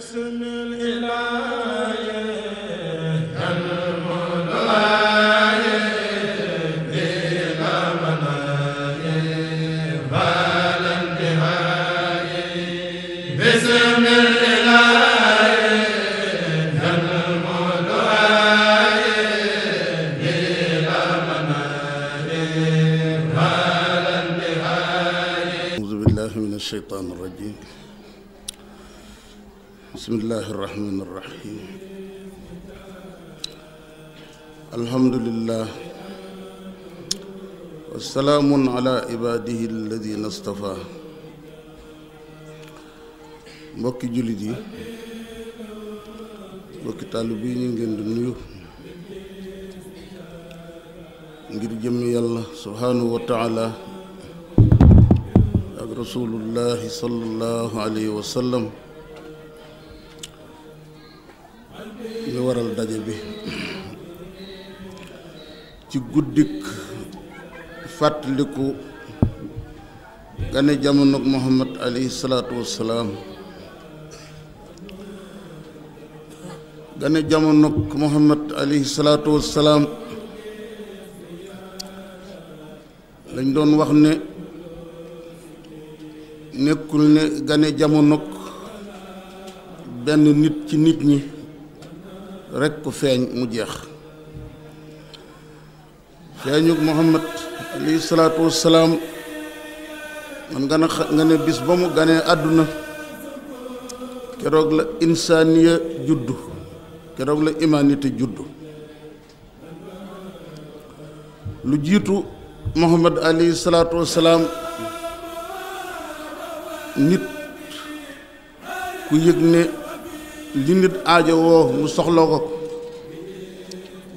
بسم الإله الشيطان الرجيم بسم الله الرحمن الرحيم الحمد لله والسلام على عباده الذين اصطفى mbokki jullit yi mbokki taalibe yi ñu ngeen di nuyu ngir jëmm yàlla subhanahu wa taala ak rasulullahi sallallahu alayhi wa sallam ñu waral daje bi ci guddik fàttaliku gane jamonog Muhammad alayhi salaatu wassalaam gane jamonog Muhammad alayhi salaatu wassalaam lañ doon wax ne nekkul ne gane jamonog benn nit ci nit ñi rekk ko feeñ mu jeex feeñug Muhammad alayhi salaatu wassalaam man nga ne bis ba mu ganee àdduna keroog la insaaniya juddu keroog la humanité juddu lu jiitu Muhammad alayhi salaatu wassalaam nit ku yëg ne li nit aajowoo mu soxla ko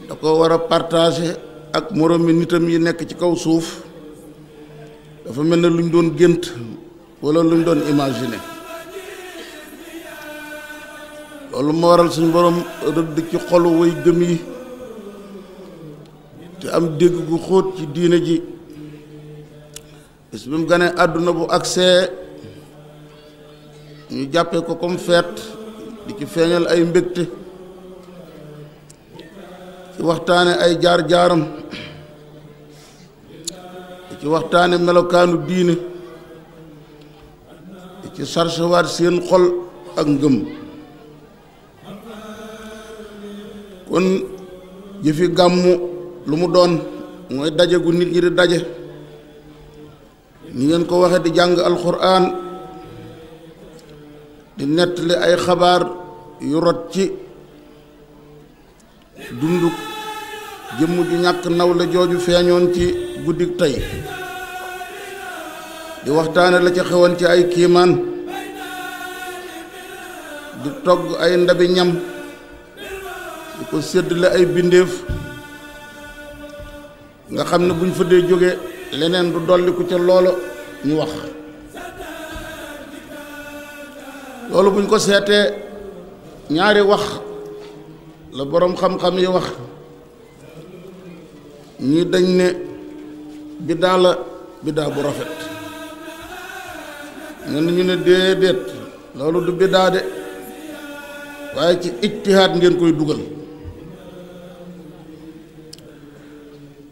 da ko war a partager ak moroomi nitam yi nekk ci kaw suuf dafa mel ne luñ doon gént walla luñ doon imaginer loolu moo waral suñ borom rëdd ci xolu way gëm yi te am dégg gu xóot ci diine ji bis bi mu ganee àdduna bu agsee ñu jàppee ko comme feet di ci feeñal ay mbégte ci waxtaane ay jaar-jaaram di ci waxtaane melokaanu diine di ci sarsewaat seen xol ak ngëm kon jëfi gàmmu lu mu doon mooy daje gu nit ñi di daje ni ngeen ko waxe di jàng alxuraan di nettali ay xabaar yu rot ci dundu jëmm ju ñàkk nawle jooju feeñoon ci guddik tey di waxtaane la ca xewoon ci ay kiimaan di togg ay ndabi ñam di ko séddale ay bindeef nga xam ne buñ fa dee jóge leneen du dolliku ca loola ñu wax loolu buñ ko seetee ñaari wax la boroom xam-xam yi wax ñii dañ ne biddaa la biddaa bu rafet ñenn ñu ne déedéet loolu du biddaa de waaye ci ijtihaad ngeen koy dugal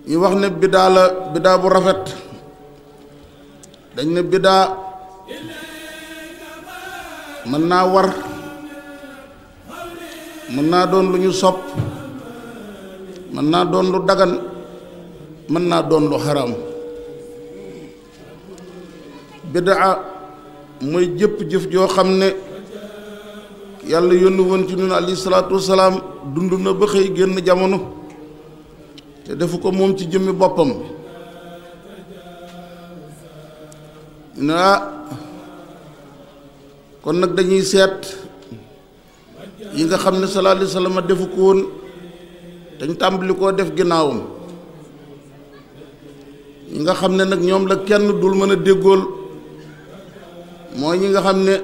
ñu wax ne biddaa la biddaa bu rafet dañ ne biddaa mën naa war mën naa doon lu ñu sopp mën naa doon lu dagan mën naa doon lu xaraam bidaa mooy jëpp jëf joo xam ne yàlla yónni woon ci ñun alayhi salaatu wassalaam dund na ba xëy génn jamono te defu ko moom ci jëmmi boppam kon nag dañuy seet yi nga xam ne sallallahu alayhi wa sallam defu ko woon dañ tàmbali koo def ginnaawam yi nga xam ne nag ñoom la kenn dul mën a déggool mooy ñi nga xam ne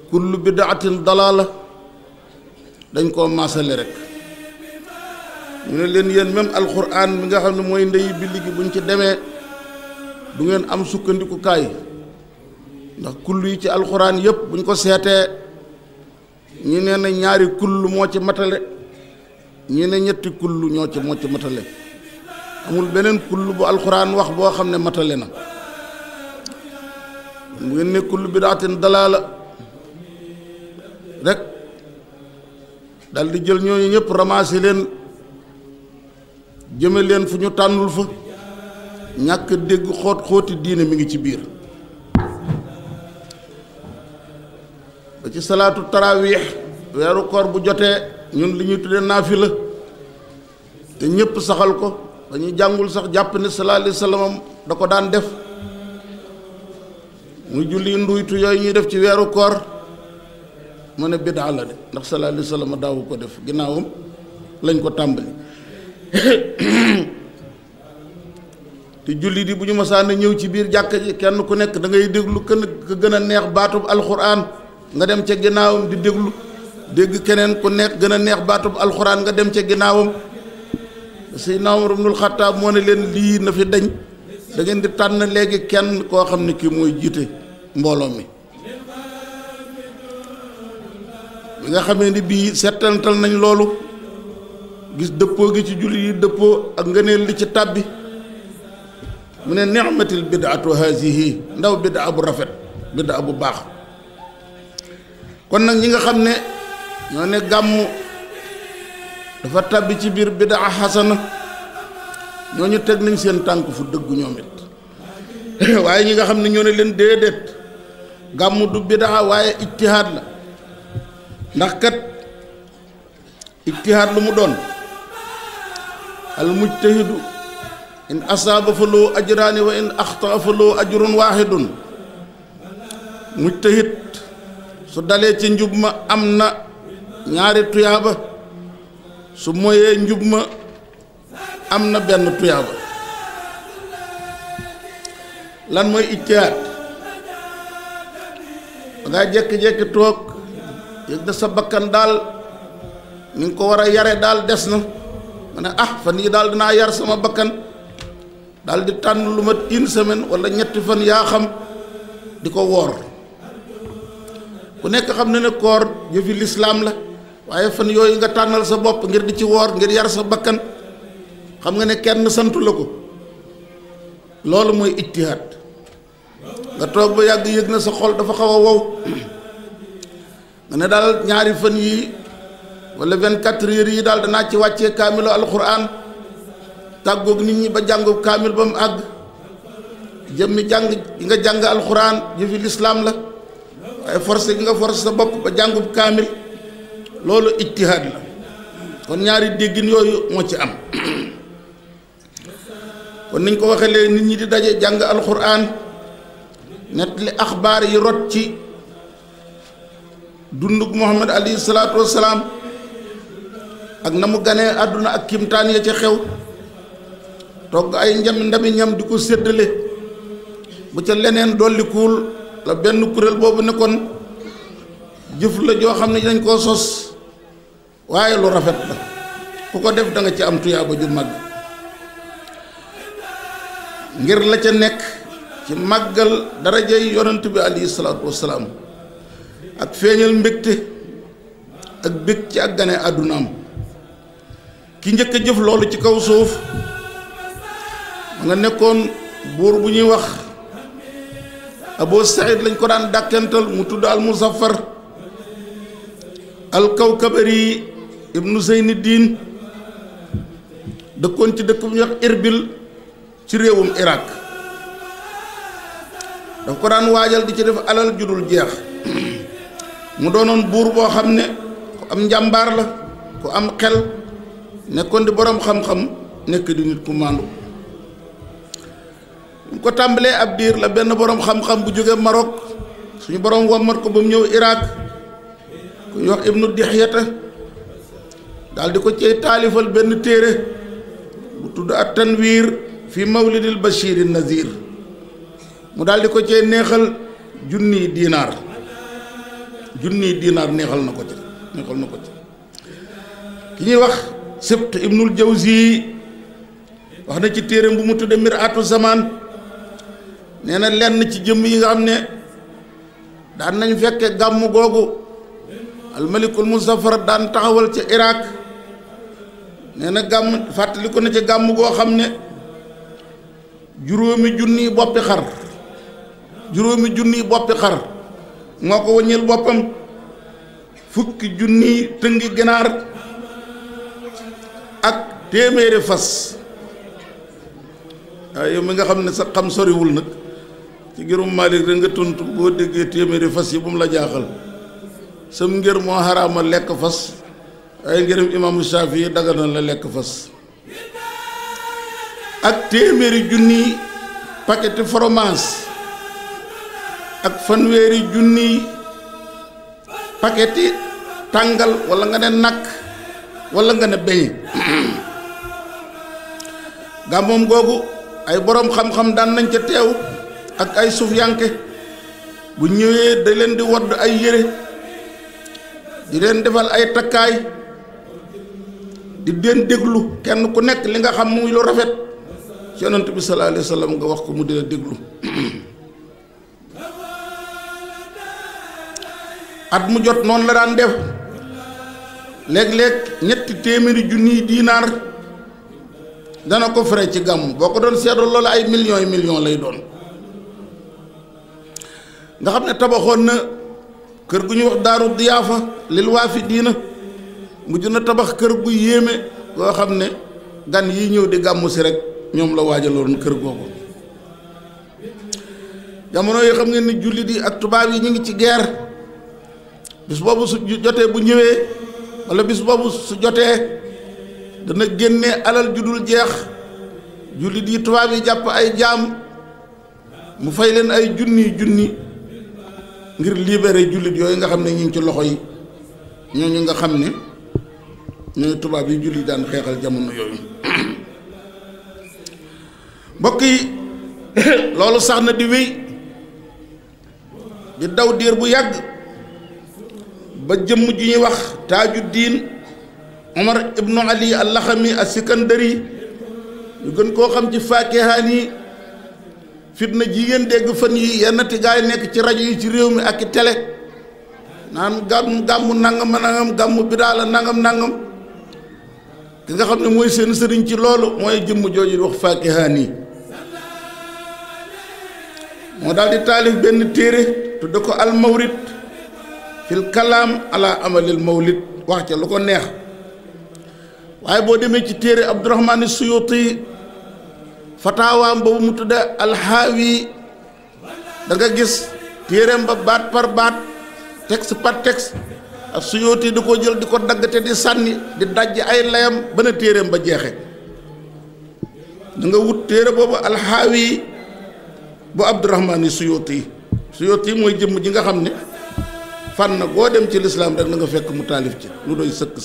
kullu bidaatin dalaala dañ koo maasale rek ñu ne leen yéen même alxuraan bi nga xam ne mooy ndeyi billi gi buñ ci demee du ngeen am sukkandikukaay ndax kullu yi ci alxuraan yépp buñ ko seetee ñi nee na ñaari kull moo ci matale ñi ne ñetti kull moo ci matale amul beneen kull bu alxuraan wax boo xam ne matale na mu ngeen ne kull bidaatin dalaala rek dal di jël ñooñu ñëpp ramasser leen jëme leen fu ñu tànnul fa ñàkk dégg xóoti diine mi ngi ci biir ba ci salaatu tarawiix weeru koor bu jotee ñun li ñuy tuddee naafila te ñëpp saxal ko dañuy jàngul sax jàpp ne sallallahu alayhi wa sallam da ko daan def muy julli nduytu yooyu ñuy def ci weeru koor ma ne bidaa la de ndax sallallahu alayhi wa sallam daawu ko def ginnaawam lañ ko tàmbali te julli di bu ñu masaan ñëw ci biir jàkka ji kenn ku nekk da ngay déglu ka gën a neex baatub alxuraan nga dem ca ginnaawam di déglu dégg keneen ku nekk gën a neex baatub alxuraan nga dem ca ginnaawam Seydina Umar ibnul Xattaab moo ne leen lii na fi dañ da ngeen di tànn léegi kenn koo xam ne kii mooy jiite mbooloo mi nga xamee ni bii settantal nañ loolu gis dëppoo gi ci julli yi dëppoo ak ngëneel li ci tàbbi mu ne ni'matil bid'atu hazihi ndaw bid'a bu rafet bid'a bu baax kon nag ñi nga xam ne ñoo ne gàmmu dafa tàbbi ci biir bid'a xasana ñooñu teg nañ seen tànk fu dëggu ñoom it waaye ñi nga xam ne ñoo ne leen déedéet gàmmu du bid'a waaye ijtihaad la ndax kat ijtihaad lu mu doon al mujtahidu in asaaba fa loo ajraani wa in axtaa fa loo ajrun waaxidun mujtahid su dalee ci njub ma am na ñaari tuyaaba su moyee njub ma am na benn tuyaaba lan mooy ijtihaad dangay jékki-jékki toog yëg na sa bakkan daal ni nga ko war a yare daal des na ma ne fan yii daal dinaa yar sama bakkan daal di tànn lu mat une semaine wala ñetti fan yaa xam di ko woor ku nekk xam ne koor jëfi lislaam la waaye fan yooyu nga tànnal sa bopp ngir di ci woor ngir yar sa bakkan xam nga ne kenn santu la ko loolu mooy ijtihaad nga toog ba yàgg yëg na sa xol dafa xaw a wow nga ne daal ñaari fan yii wala 24 heures yi daal danaa ci wàccee kaamilu alxuraan tàggoog nit ñi ba jàngu kaamil ba mu àgg jëmmi jàng gi nga jàng alxuraan jëfi lislaam la waaye forcé gi nga forcé sa bopp ba jàngub kaamil loolu ijtihaad la kon ñaari déggin yooyu moo ci am kon niñ ko waxee léegi nit ñi di daje jàng alxuraan nettali axbaar yi rot ci dundug Muhammad alayhi salaatu wassalaam ak na mu ganee àdduna ak kimtaan ya ca xew togg ay ndami ñam di ko séddale bu ca leneen dollikuwul la benn kuréel boobu ne kon jëf la joo xam ne dañ koo sos waaye lu rafet la ku ko def da nga ci am tuyaaba ju màgg ngir la ca nekk ci màggal darajay yonent bi alayhi salaatu wassalaam ak feeñal mbégte ak bég ci ak gane àddunaam ki njëkk a jëf loolu ci kaw suuf ma nga nekkoon buur bu ñuy wax Abu Saïd lañ ko daan dàkkental mu tudd al Muzaffar al Kawkabari ibnu Zeynuddin dëkkoon ci dëkk bu ñuy wax Irbil ci réewum Irak daf ko daan waajal di ci def alal judul jeex mu doonoon buur boo xam ne ku am njàmbaar la ku am xel nekkoon di boroom xam-xam nekk di nit ku màndu mu ko tàmbalee ab diir la benn boroom xam-xam bu jóge Maroc suñu boroom wommat ko ba mu ñëw Irak ku ñuy wax Ibnu Dixyata daal di ko cay taalifal benn téere bu tudd at tanwiir fi mawlidil Bachir Nazir mu daal di ko cay neexal junniy diinaar neexal na ko ci ki ñuy wax Sibt Ibnul Jawzi wax na ci téereem bu mu tudde Mir'atu Zaman nee na lenn ci jëmm yi nga xam ne daan nañ fekke gàmm googu almalikul muzaffar daan taxawal ca Irak nee na gàmm fàttali ko na ca gàmm goo xam ne juróomi junniy boppi xar moo ko wëññil boppam fukki junniy tëngi ginaar ak téeméeri fas waaye yow mi nga xam ne sa xam soriwul nag ci ngirum Maalik rek nga tontu boo déggee téeméeri fas yi bu mu la jaaxal sam ngir moo xaraama lekk fas waaye ngirum imaamu Shaafi yi daga na la lekk fas ak téeméeri junniy paqueti fromage ak fanweeri junniy paqueti tàngal wala nga ne nakk wala nga ne beñe gàmmoom googu ay boroom xam-xam daan nañ ca teew ak ay sufiyanke bu ñëwee da leen di wodd ay yére di leen defal ay takkaay di leen déglu kenn ku nekk li nga xam muy lu rafet ci yonent bi sallallahu alayhi wa sallam nga wax ko mu di la déglu at mu jot noonu la daan def léeg-léeg ñetti téeméeri junniy diinaar dana ko fere ci gàmm boo ko doon seetlu loolu ay millions lay doon nga xam ne tabaxoon na kër gu ñuy wax daaru diyaafa lil waafidiina mujj na tabax kër gu yéeme goo xam ne gan yi ñëw di gàmmu si rek ñoom la waajaloon kër googu jamono yi xam ngeen ni jullit yi ak tubaab yi ñu ngi ci guerre bis boobu su jotee bu ñëwee walla bis boobu su jotee dana génne alal ju dul jeex jullit yi tubaab yi jàpp ay jaam mu fay leen ay junni ngir libérer jullit yooyu nga xam ne ñu ngi ci loxo yi ñooñu nga xam ne ñooy tubaab yi jullit daan xeexal jamono yooyu mbokk yi loolu sax na di wéy di daw diir bu yàgg ba jëmm ju ñuy wax Taajuddin Omar ibnu Ali al-Laxami as-Sikandari ñu gën koo xam ci Faakihaani fitna ji ngeen dégg fan yi yenn ti gaay nekk ci rajo yi ci réew mi ak i télé naan gàmmu nangam gàmmu bidaa la nangam ki nga xam ne mooy seen sëriñ ci loolu mooy jëmm jooju di wax Faakihaani moo daal di taalif benn téere tudde ko al mawrid fil kalaam ala amalil mawlid wax ca lu ko neex waaye boo demee ci téere Abdurahmaan Suyuti fataawaam boobu mu tudde alxaawi da nga gis téereem ba baat par baat texte par texte ak Suyuti di ko jël di ko daggate di sànni di dajj ay layam ba na téereem ba jeexe da nga wut téere boobu alxaawi bu Abdurahmaan Suyuti mooy jëmm ji nga xam ne fànn goo dem ci lislaam rek na nga fekk mu taalif ci lu doy sëkk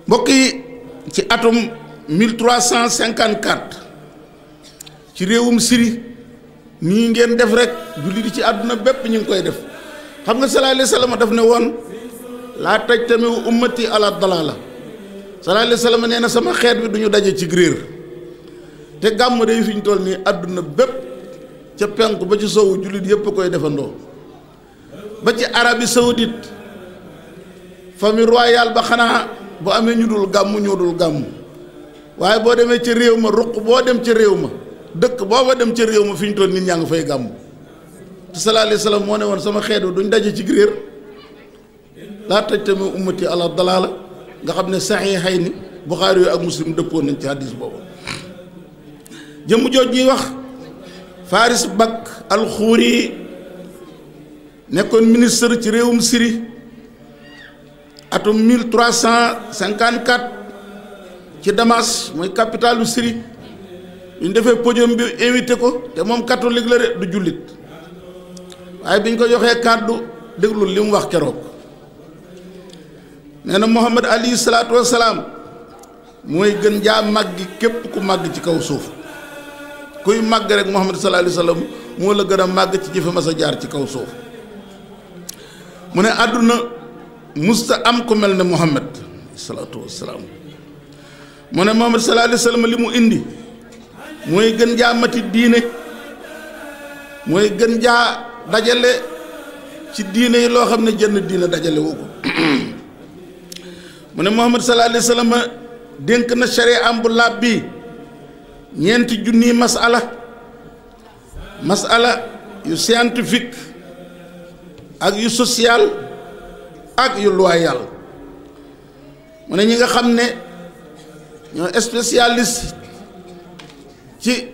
mbokk yi ci atum 1354 ci réewum Syrie nii ngeen def rek julli di ci àdduna bépp ñu ngi koy def xam nga sallallahu alayhi wa sallam daf ne woon laa tajtamiu ummati ala dalala sallallahu alayhi wa sallam nee na sama xeet bi duñu daje ci réer te gàmm day fi ñu toll nii àdduna bépp ca penku ba ci sowu jullit yépp a koy defandoo ba ci Arabie Saoudite famille royale ba xanaa bu amee ñu dul gàmm ñoo dul gàmm waaye boo demee ca réew ma ruq boo dem ca réew ma dëkk booba dem ca réew ma fi ñu toll nit ñaa ngi fay gàmm te sallallahu alayhi wa sallam moo ne woon sama xeet duñ daje ci réer laa tajtami ummati ala dalaala nga xam ne saxiixayni Buxaari yooyu ak Muslim dëppoo nañ ci hadis boobu jëmm jooj ñuy wax Faris Bak al-Xuuri nekkoon ministre ci réewum Syrie atum 1354 ci Damas mooy capitalu Syrie ñu defee podium bi invité ko te moom catholique la de du jullit waaye bi ñu ko joxee kàddu déglu li mu wax keroog nee na Muhammad alayhi salaatu wa salaam mooy gën jaa màggi képp ku màgg ci kaw suuf kuy màgg rek Muhammad sallallahu alayhi wa sallam moo la gën a màgg ci jëfe ma sa jaar ci kaw suuf mu ne àdduna musta am ku mel ne Muhammad salaatu wa salaam mu ne Muhammad sallallahu alayhi wa sallam li mu indi mooy gën jaa mati diine mooy gën jaa dajale ci diine yi loo xam ne jënn diine dajale wu ko mu ne Muhammad sallallahu alayhi wa sallam dénk na sharia am bu laab bi ñeenti junniy masala yu scientifique ak yu social ak yu loyal mu ne ñi nga xam ne ñoo spécialiste ci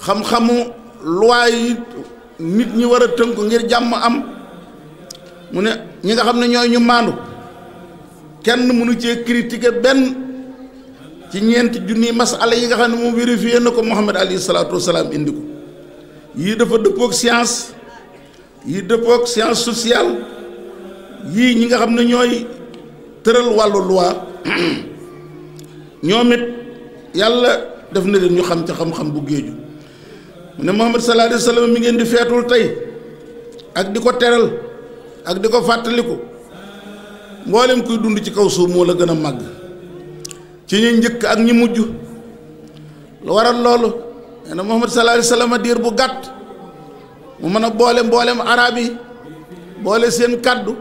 xam-xamu loi yi nit ñi war a tënku ngir jàmm am mu ne ñi nga xam ne ñooy ñu maandu kenn mënu cee critiquer benn ci ñeenti junniy masala yi nga xam ne moom vérifié na ko Muhammad alayhi salaatu wasalaam indi ko yii dafa dëppook science yii dëppook science sociale yii ñi nga xam ne ñooy tëral wàllu loi ñoom it yàlla def na leen ñu xam ca xam-xam bu géeju mu ne Muhammad sallallahu alayhi wa sallam mi ngeen di feetul tey ak di ko teral ak di ko fàttaliku mboolem kuy dund ci kaw suuf moo la gën a màgg ci ñi njëkk ak ñi mujj lu waral loolu nee na Muhammad sallallahu alayhi wa sallam diir bu gàtt mu mën a boole mboolem arab yi boole seen kàddu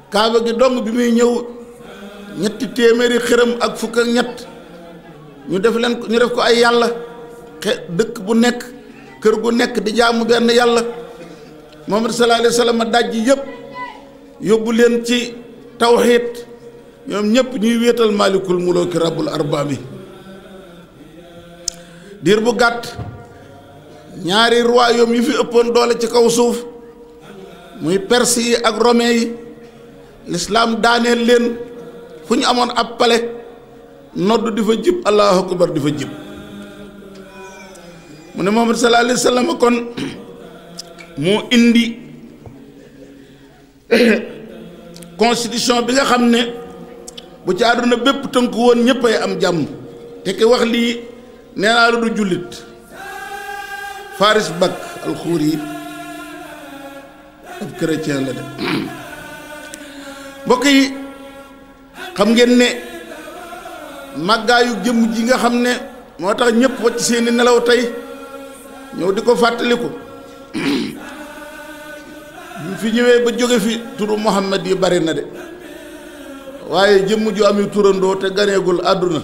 kaaba gi dong bi muy ñëw 300 xërëm ak fukk ak ñett ñu def ko ay yàlla dëkk bu nekk kër gu nekk di jaamu benn yàlla Muhammad sallallahu alayhi wa sallam dajji yëpp yóbbu leen ci tawxiid ñoom ñëpp ñuy wéetal maalikul mulooki rabbul arbaabi diir bu gàtt ñaari royaume yi fi ëppoon doole ci kaw suuf muy perse yi ak romain yi l'islam daaneel leen fu ñu amoon ab palais nodd di fa jib allahu akbar di fa jib mu ne Muhammad sallallahu alayhi wa sallam kon moo indi constitution bi nga xam ne bu ci àdduna bépp tënku woon ñëpp ay am jàmm te ki wax lii nee naa la du jullit Faris Bak alxuur yi ab chrétien la de mbokk yi xam ngeen ne màggaayu jëmm ji nga xam ne moo tax ñëpp wacc seeni nelaw tey ñëw di ko fàttaliku bi fi ñëwee ba jóge fi turu Muhammad yi bari na de waaye jëmm ju am turandoo te ganeegul àdduna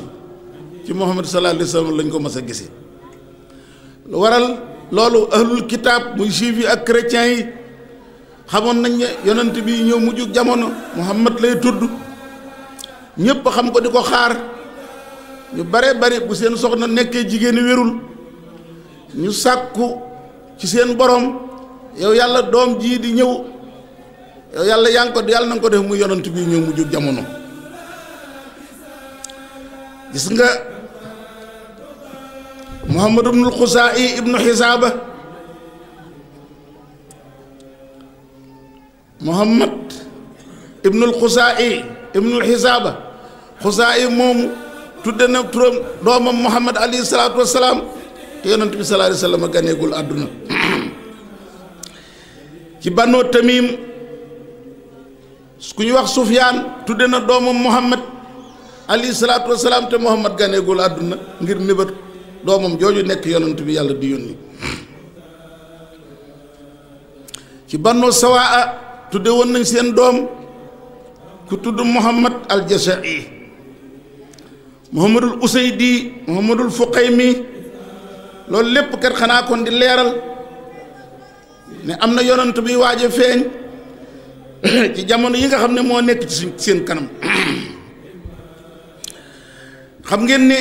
ci Muhammad sallallahu alayhi wa sallam lañ ko mas a gisee lu waral loolu ahlul kitaab muy juif yi ak chrétiens yi xamoon nañ ne yonent bi ñëw mujj jamono Muhammad lay tudd ñëpp xam ko di ko xaar ñu bare bari bu seen soxna nekkee jigéeni wérul ñu sàkku ci seen borom yow yàlla doom jii di ñëw yow yàlla yaa ngi ko yàlla na nga ko def muy yonent bi ñëw mujj jamono gis nga Muhammad ibnul Xusaa'i ibnu Xisaaba Muhammad ibnul Xusaa'i ibnul Xisaaba Xusaa'i moomu tudde na turam doomam Muhammad alayhi salaatu wassalaam te yonent bi sallallahu alayhi wa sallam ganeegul àdduna ci Banu Tamim ku ñu wax Sufyaan tudde na doomam Muhammad alayhi salaatu wassalaam te Muhammad ganeegul àdduna ngir mébét doomam jooju nekk yonent bi yàlla di yónni ci Banu Sawaa tudde woon nañ seen doom ku tudd Muhammad al-Jasha'i Muhammadul Usaydi Muhammadul Fuqaymi loolu lépp kat xanaa kon di leeral ne am na yonent bi waaj a feeñ ci jamono yi nga xam ne moo nekk ci seen kanam xam ngeen ne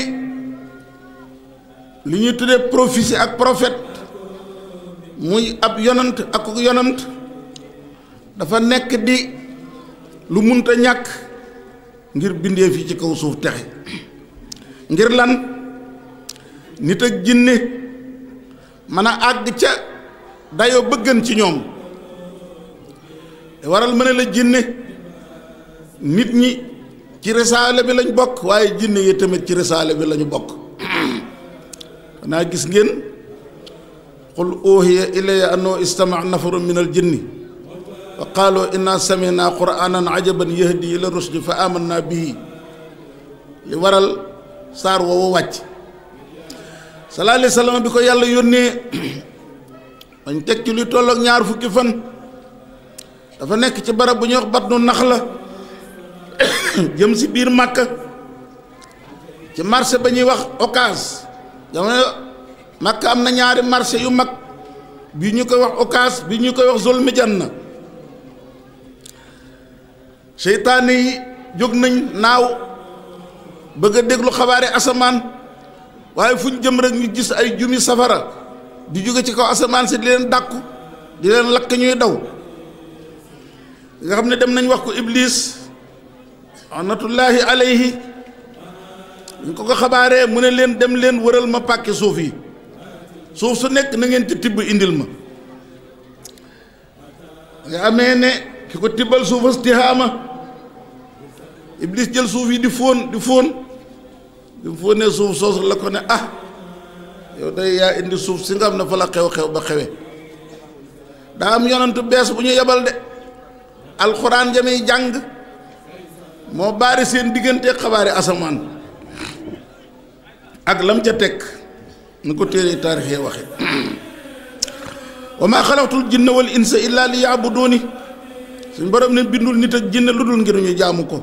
li ñuy tuddee prophétie ak prophète muy ab yonent ak yonent dafa nekk di lu munta ñàkk ngir bindee fii ci kaw suuf texe ngir lan nit ak jinne mën a àgg ca dayoo bëggan ci ñoom waral mën a la jinne nit ñi ci risaale bi lañ bokk waaye jinne yi tamit ci risaale bi lañu bokk xanaa gis ngeen qul uhiya ilayya annahu istama'a nafarun min al jinni wa qaalu inna sami'na qur'anan ajaban yahdi ila rushdi fa amanna bihi li waral saar woowu wàcc sallallahu alayhi wa sallam bi ko yàlla yónnee dañ teg ci lu tollook ñaar fukki fan dafa nekk ci barab bu ñuy wax Batnu Naxla jëm si biir Màkka ci marché ba ñuy wax Ocass jamono Màkka am na ñaari marché yu mag bii ñu koy wax Ocass bii ñu koy wax Zul Mijanna seytaane yi jóg nañ naaw bëgg a déglu xabaari asamaan waaye fu ñu jëm rek ñu gis ay jumi safara di jóge ci kaw asamaan si di leen dàkku di leen lakk ñuy daw nga xam ne dem nañ wax ko Iblis anatullahi alayhi ñu ko xabaaree mu ne leen dem leen wëral ma pàkki suuf yi suuf su nekk na ngeen ci tibb indil ma nga amee ne ki ko tibbal suufas tihaama Iblis jël suuf yi di fóon di fóonee suuf soosu la ko ne yow day yaa indi suuf si nga xam ne fa la xew-xew ba xewe daa am yonantu bees bu ñu yebal de alxuraan jamey jàng moo baari seen diggante xabaari asamaan ak lam ca teg ni ko téere taarixee waxe wa maa xalaqtul jinna wal insa illa li yaabuduuni suñ borom ne bindul nit ak jinne lu dul ngir ñu jaamu ko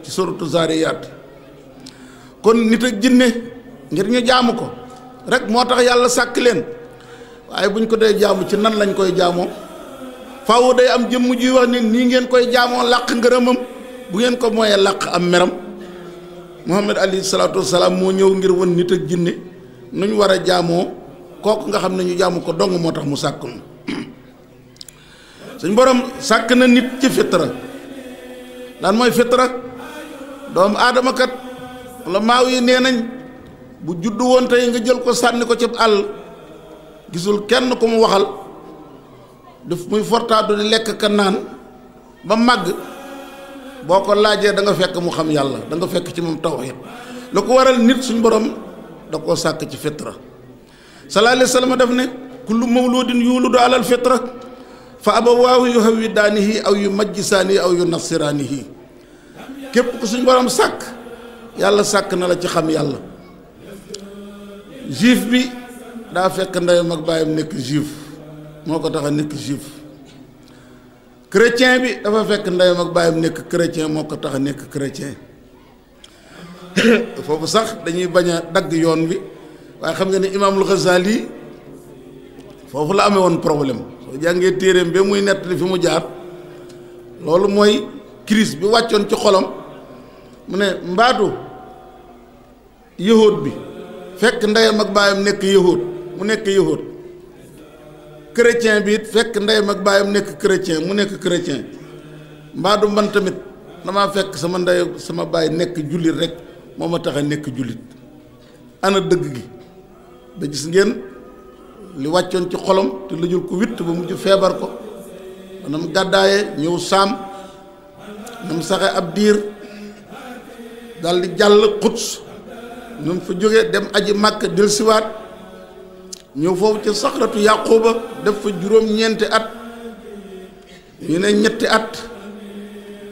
ci suratu Zaariyaat kon nit ak jinne ngir ñu jaamu ko rek moo tax yàlla sàkk leen waaye buñ ko dee jaamu ci nan lañ koy jaamoo faaw day am jëmm juy wax ne nii ngeen koy jaamoo làq ngërëmam bu ngeen ko mooyee làq am meram Muhammad alayhi salaatu wasalaam moo ñëw ngir won nit ak jinne nu ñu war a jaamoo kooku nga xam ne ñu jaamu ko dong moo tax mu sàkk nu suñ borom sàkk na nit ci fitra lan mooy fitra doomu aadama kat wala maaw yi nee nañ bu juddu woon tey nga jël ko sànni ko ci àll gisul kenn ku mu waxal daf muy fortaatu di lekk ka naan ba màgg boo ko laajee da nga fekk mu xam yàlla da nga fekk ci moom tawhid lu ko waral nit suñ borom da koo sàkk ci fitra sallallahu alayhi wa sallam daf ne kullu mawludin yuuludu alal fitra fa abawaahu yuhawwidaanihi aw yumajjisaanihi aw yunassiraanihi képp ku suñ borom sàkk yàlla sàkk na la ci xam yàlla juif bi daa fekk ndeyam ak baayam nekk juif moo ko tax a nekk juif chrétien bi dafa fekk ndeyam ak baayam nekk chrétien moo ko tax a nekk chrétien foofu sax dañuy bañ a dagg yoon bi waaye xam nga ne imaamul Ghazali foofu la amee woon problème soo jàngee téeréem ba muy nettali fi mu jaar loolu mooy crise bi wàccoon ci xolam mu ne mbaatu yahóot bi fekk ndeyam ak baayam nekk yahóot mu nekk yahóot chrétien bi it fekk ndeyam ak baayam nekk chrétien mu nekk chrétien mbaadu man tamit damaa fekk sama ndey sama baay nekk jullit rek moo ma tax a nekk jullit ana dëgg gi ba gis ngeen li wàccoon ci xolam te lëjul ko witt ba mujj feebar ko manam gàddaaye ñëw saam nam saxe ab diir dal di jàll Quds nam fa jógee dem aji Màkka dellusiwaat ñëw foofu ci saxratu Yaquba def fa juróom-ñeenti at ñu ne ñetti at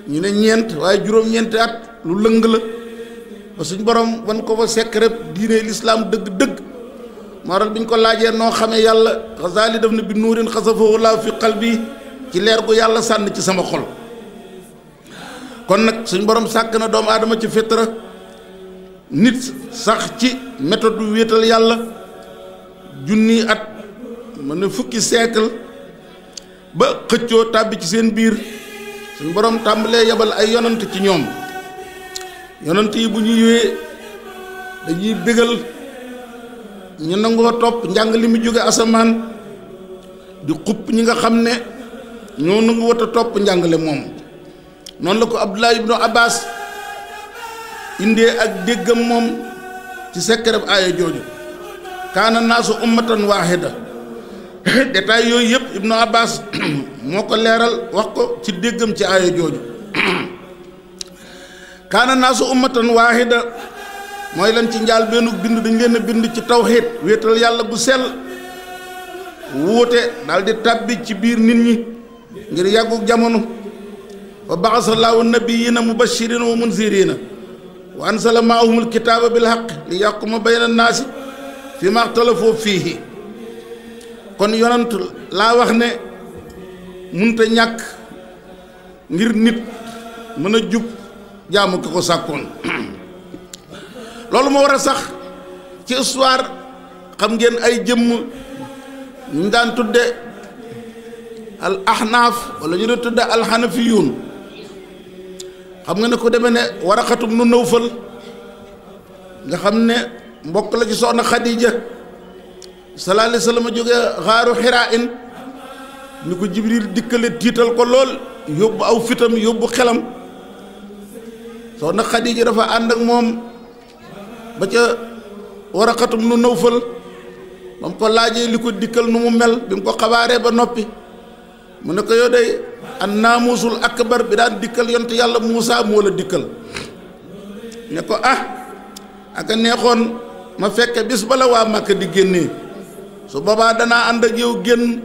ñu ne ñeent waaye juróom-ñeenti at lu lëng la ba suñ borom wan ko fa secret diine lislaam dëgg-dëgg moo tax bi ñu ko laajee noo xamee yàlla Ghazali def na bi nuurin xasafahu laahu fi qalbi ci leer gu yàlla sànni ci sama xol kon nag suñ borom sàkk na doomu aadama ci fitra nit sax ci méthode bu wéetal yàlla junni at mën na fukki siècle ba xëccoo tàbbi ci seen biir suñ borom tàmbalee yebal ay yonant ci ñoom yonant yi bu ñu ñëwee dañuy bégal ñu nangoo topp njàng li mu jóge asamaan di xupp ñi nga xam ne ñoo nangu wat a topp njàngale moom noonu la ko Abdullah ibnu Abbas indee ak déggam moom ci sekkereb aaya jooju kaana naasu ummatan waahida détail yooyu yëpp ibnu Abbas moo ko leeral wax ko ci déggam ci aaya jooju kaana naasu ummatan waahida mooy lan ci njaal benn bind dañ leen a bind ci tawxiid wéetal yàlla gu sell wuute daal di tàbbi ci biir nit ñi ngir yàggug jamono fa baxasa llaahu nabiyyiina mubashiriina wa munziriina wa ansala maahumul kitaaba bil haqq li yaxkuma bayna naasi fi ma xtalafoo fiihi kon yonent laa wax ne munta ñàkk ngir nit mën a jub jaamu ki ko sàkkoon loolu moo war a sax ci histoire xam ngeen ay jëmm ñu daan tudde al ahnaaf wala ñu daan tudde al hanafiyuun xam nga ne ko demee ne Waraqatu bnu Nawfal nga xam ne mbokk la ci soxna Xadija sallallahu alayhi wa sallam jóge xaaru Xiraa in ñu ko Jibril dikkale tiital ko lool yóbbu aw fitam yóbbu xelam soxna Xadija dafa ànd ak moom ba ca Waraqatu bnu Nawfal ba mu ko laajee li ko dikkal nu mu mel bi mu ko xabaaree ba noppi mu ne ko yow day an naamusul akbar bi daan dikkal yonent yàlla Muusa moo la dikkal ne ko aka neexoon ma fekke bis bala waa Màkka di génnee su boobaa danaa ànd ak yow génn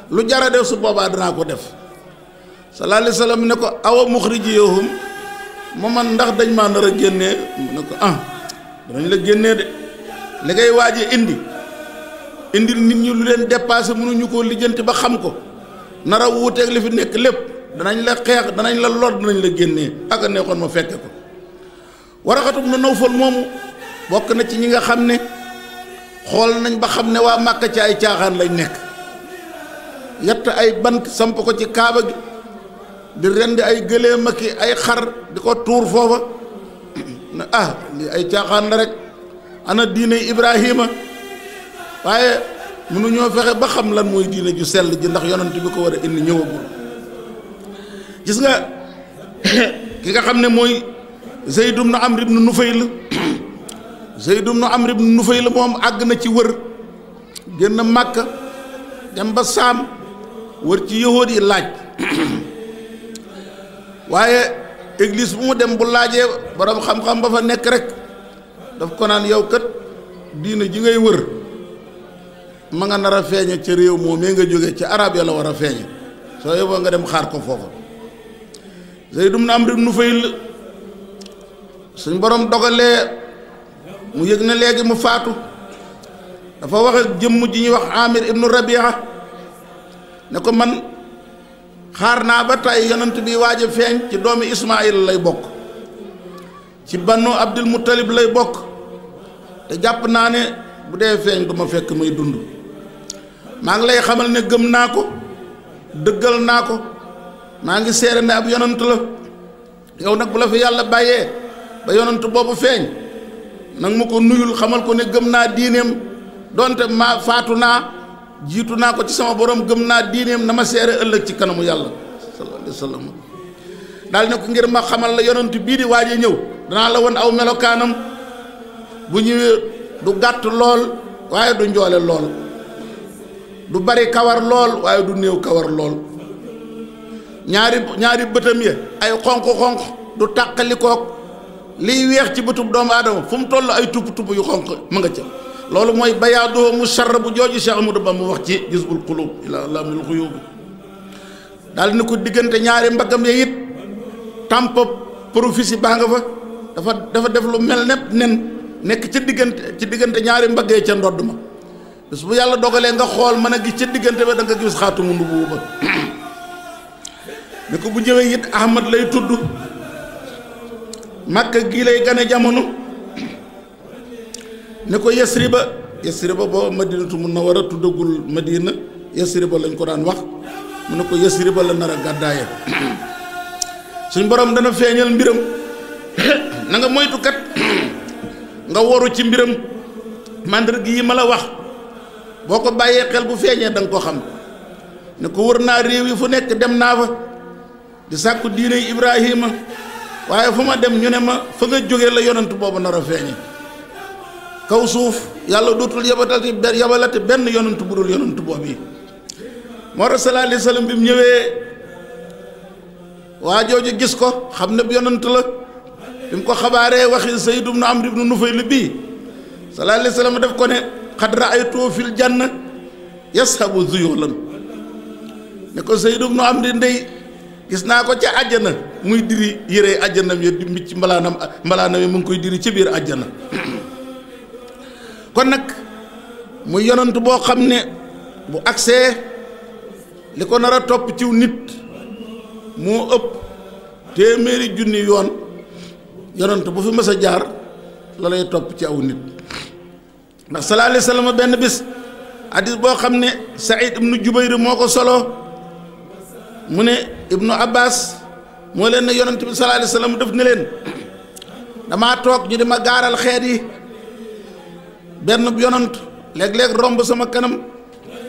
lu jara def su boobaa danaa ko def sallallahu alayhi wa sallam ne ko awa muxrijiyahum mu man ndax dañ maa nar a génnee mu ne ko danañ la génnee de li ngay waaje indi nit ñi lu leen dépassé mënuñu koo lijjanti ba xam ko nar a wuuteeg li fi nekk lépp danañ la xeex danañ la lor danañ la génnee aka neexoon ma fekke ko Waraqatu bnu Nawfal moomu bokk na ci ñi nga xam ne xool nañ ba xam ne waa Màkka ci ay caaxaan lañ nekk yett ay bant samp ko ci kaaba gi di rendi ay gëléem ak ay xar di ko tuur foofa ne lii ay caaxaan la rek ana diine Ibrahima waaye mënuñoo fexe ba xam lan mooy diine ju sell ji ndax yonent bi ko war a indi ñëwagul gis nga ki nga xam ne mooy Zayd ibn Amr ibn Nufayl Zayd ibn Amr ibn Nufayl moom àgg na ci wër génn Màkka dem ba Saam wër ci yahuud yi laaj waaye église bu mu dem bu laajee borom xam-xam ba fa nekk rek daf ko naan yow kat diine ji ngay wër ma nga nar a feeñe ca réew moom mee nga jóge ci arab ya la war a feeñe soo yóbboo nga dem xaar ko foofa Zayd ibn Amr ibn Nufayl suñ borom dogalee mu yëg na léegi mu faatu dafa wax ak jëmm ji ñuy wax Amir ibnu Rabia ne ko man xaar naa ba tey yonent bi waaj a feeñ ci doomi Ismaayil lay bokk ci Banu Abdul Muttalib lay bokk te jàpp naa ne bu dee feeñ du ma fekk muy dund maa ngi lay xamal ne gëm naa ko dëggal naa ko maa ngi seere ne ab yonent la yow nag bu la fi yàlla bàyyee ba yonent boobu feeñ nag ma ko nuyul xamal ko ne gëm naa diineem donte ma faatu naa jiitu naa ko ci sama borom gëm naa diineem na ma seere ëllëg ci kanamu yàlla sallallahu alayhi wa sallam daal ne ko ngir ma xamal la yonent bii di waaj a ñëw danaa la won aw melokaanam bu ñëwee du gàtt lool waaye du njoole lool du bari kawar lool waaye du néew kawar lool ñaari bëtam ya ay xonq-xonq du tàqalikook liy weex ci bëtub doomu aadama fu mu toll ay tupp yu xonq ma nga ca loolu mooy bayaadoo mu sarra bu jooju Cheikh Amadou Bamba mu wax ci Jazbul Qulub ila lamil xuyub daal ni ko diggante ñaari mbaggam ya it tàmp prophétie baa nga fa dafa def lu mel nepp nen nekk ci diggante ñaari mbaggee ca ndodd ma bés bu yàlla dogalee nga xool mën a gis ca diggante ba da nga gis xaatumu nubuwwa ba ne ko bu ñëwee it Ahmad lay tudd Makka gii lay gane jamono ne ko Yasriba boo Madinatu Munawwara tuddagul Madina Yasriba lañ ko daan wax mu ne ko Yasriba la nar a gàddaaye suñ borom dana feeñal mbiram na nga moytu kat nga waru ci mbiram màndarga yi ma la wax boo ko bàyyee xel bu feeñee da nga ko xam ne ko wër naa réew yi fu nekk dem naa fa di sàkku diine Ibrahima waaye fu ma dem ñu ne ma fa nga jógee la yonent boobu nar a feeñe kaw suuf yàlla dootul yabalati benn yonent bu dul yonent boobu yi moo tax sallallahu alayhi wa sallam bi mu ñëwee waa jooju gis ko xam ne yonent la bi mu ko xabaaree waxi Zayd ibn Amr ibn Nufayl bii sallallahu alayhi wa sallam def ko ne qad ra'aytu fil janna yashabu zuyulan ne ko Zayd ibn Amr ndey gis naa ko ca àjjana muy diri yére àjjanam ya di mbicc mbalaanam yi mu ngi koy diri ci biir àjjana kon nag muy yonent boo xam ne bu agsee li ko nar a topp ciw nit moo ëpp téeméeri junni yoon yonent bu fi mës a jaar la lay topp ci aw nit. ndax sallallahu alayhi wa sallam benn bis hadis boo xam ne Saïd ibnu Jubayr moo ko solo mu ne Ibnu Abbas moo leen ne yonent bi sallallahu alayhi wa sallam def ne leen damaa toog ñu di ma gaaral xeet yi benn yonent léeg-léeg romb sama kanam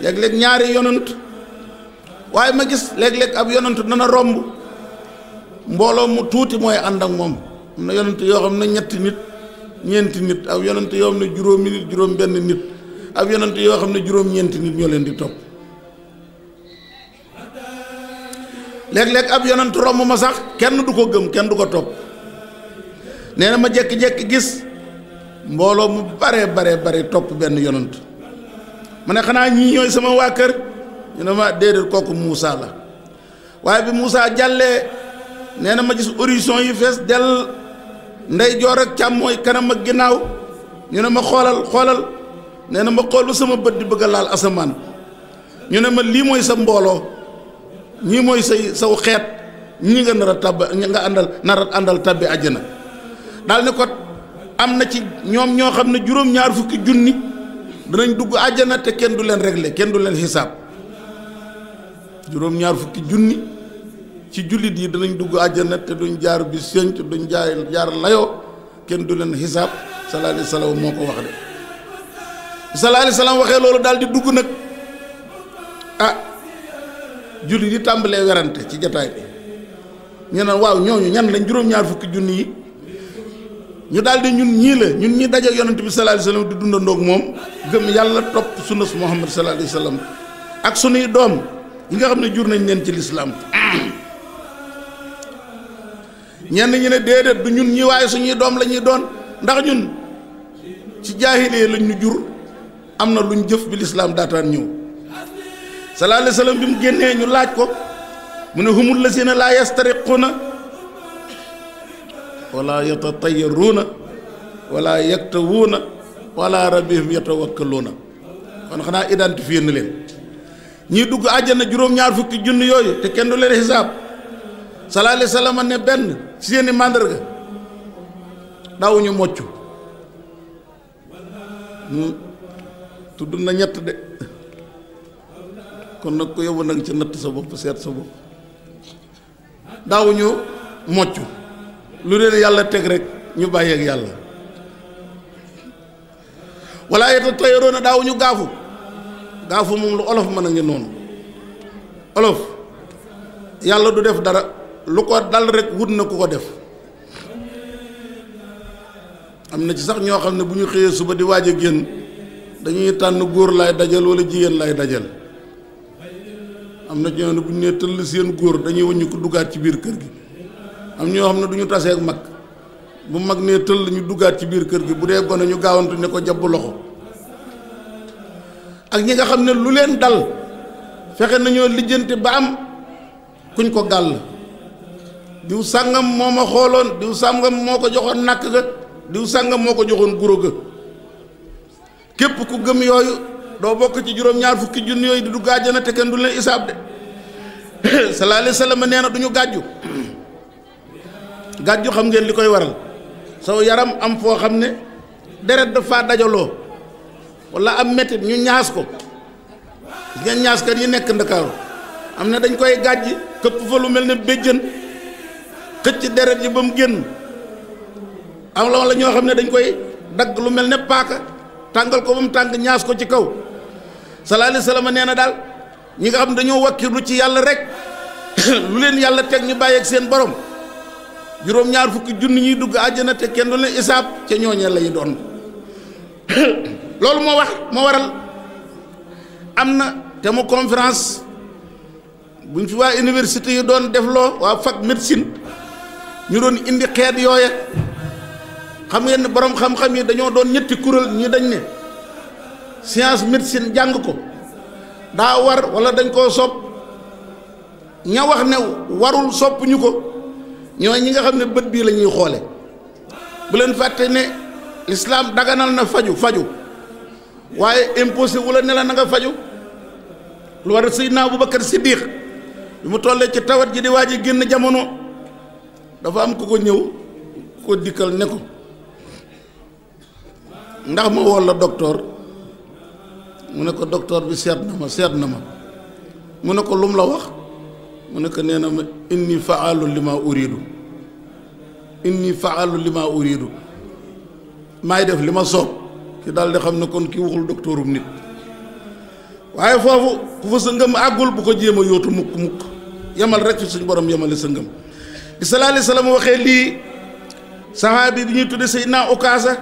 léeg-léeg ñaari yonent waaye ma gis léeg-léeg ab yonent dana romb mbooloo mu tuuti mooy ànd ak moom. am na yonent yoo xam ne ñetti nit ñeenti nit ab yonent yoo xam ne juróomi nit juróom benn nit ab yonent yoo xam ne juróom-ñeenti nit ñoo leen di topp léeg-léeg ab yonent romb ma sax kenn du ko gëm kenn du ko topp nee na ma jékki-jékki gis mbooloo mu bare topp benn yonent ma ne xanaa ñii ñooy sama waa kër ñu ne ma déedéet kooku Muusa la waaye bi Muusa jàllee nee na ma gis horizon yi fees dell ndeyjoor ak càmmooy kanam ak ginnaaw ñu ne ma xoolal nee na ma xool ba sama bët di bëgg a laal asamaan ñu ne ma lii mooy sa mbooloo ñii mooy saw xeet ñi nga nar a tabb ñi nga àndal tabbi àjjana daal ne ko am na ci ñoom ñoo xam ne juróom-ñaar fukki junni danañ dugg àjjana te kenn du leen régler kenn du leen xisaab juróom-ñaar fukki junni ci jullit yi danañ dugg àjjana te duñ jaar bi sëñ te duñ jaar layoo kenn du leen xisaab sallallahu alayhi wa sallam moo ko wax de sallallahu alayhi wa sallam waxee loolu daal di dugg nag jullit yi tàmbalee werante ci jataay bi ñu ne waaw ñooñu ñan lañ juróom-ñaar fukki junni yi ñu daal di ñun ñi daje yonent bi sallallahu alayhi wa sallam di dundandoog moom gëm yàlla topp sunna su Muhammad sallallahu alayhi wa sallam ak sunuy doom yi nga xam ne jur nañ leen ci lislaam ñenn ñi ne déedéet du ñun ñi waaye suñuy doom la ñuy doon ndax ñun ci jaahiliya lañ ñu jur am na luñ jëf bi lislaam daataan ñëw sallallahu alayhi wa sallam bi mu génnee ñu laaj ko mu ne humul lazina laa yastariquuna wala yatatayyaruuna wala yaktawuuna wala rabbihim yatawakkaluuna kon xanaa identifié na leen ñii dugg àjjana juróom-ñaar fukki junni yooyu te kenn du leen xisaab sallallahu alayhi wa sallam ne benn ci seeni màndarga daawuñu mocc tudd na ñett de kon nag ko yóbbu nag ci natt sa bopp seet sa bopp daawuñu mocc lu leen yàlla teg rek ñu bàyyi ak yàlla wala yatatayaruuna daawuñu gaafu moom lu olof mën a ngi noonu olof yàlla du def dara lu ko dal rek wut na ku ko def am na ci sax ñoo xam ne bu ñu xëyee suba di waaj a génn dañuy tànn góor laay dajal wala jigéen laay dajal am na ci ñoo xam ne bu ñu nee tëll seen góor dañuy wëññi ko duggaat ci biir kër gi am ñoo xam ne du ñu tasee ak mag bu mag nee tëll ñu duggaat ci biir kër gi bu dee gone ñu gaawantu ne ko jàpp loxo ak ñi nga xam ne lu leen dal fexe nañoo lijjanti ba am kuñ ko gàll diw sàngam moo ma xooloon diw sàngam moo ko joxoon nàkk ga diw sàngam moo ko joxoon guro ga képp ku gëm yooyu doo bokk ci juróom-ñaar fukki junni yooyu di dugg àjjana te kenn du leen isaab de sallallahu alayhi wa sallam nee na du ñu gàjju xam ngeen li koy waral saw yaram am foo xam ne deret dafa dajaloo wala am mettit ñu ñaas ko ngeen ñaaskat yi nekk Ndakaaru am na dañ koy gàjj këpp fa lu mel ne béjjën xëcc deret yi ba mu génn am la wala ñoo xam ne dañ koy dagg lu mel ne paaka tàngal ko ba mu tàng ñaas ko ci kaw sallallahu alayhi wa sallam nee na daal ñi nga xam ne dañoo wakkirlu ci yàlla rek lu leen yàlla teg ñu bàyyi ak seen borom juróom-ñaar fukki junni ñuy dugg àjjana te kenn du leen isaab ca ñooñee lay doon loolu moo waral am na te mu conférence buñ fi waa université yi doon defloo waa fac médecine ñu doon indi xeet yooya xam ngeen ne borom xam-xam yi dañoo doon ñetti kuréel ñi dañ ne science médecine jàng ko daa war wala dañ koo sopp ña wax ne warul sopp ñu ko ñooy ñi nga xam ne bët bii la ñuy xoole bu leen fàtte ne l'islam daganal na faju waaye imposé wu la ne la na nga faju lu war a Seydina Abubakar Siddiq bi mu tollee ci tawat ji di waaj a génn jamono dafa am ku ko ñëw ku ko dikkal ne ko ndax ma woo la docteur mu ne ko docteur bi seet na ma mu ne ko lum la wax mu ne ko nee na ma inni faalu lima uridu maay def li ma soob ki daal di xam ne kon ki waxul docteurum nit waaye foofu ku fa sa ngëm àggul bu ko jéem a yóotu mukk yemal rek fi suñu borom yemale sa ngëm di sallallahu alayhi wasallam waxee lii saxaabi bi ñuy tudde Seydina Ukaasa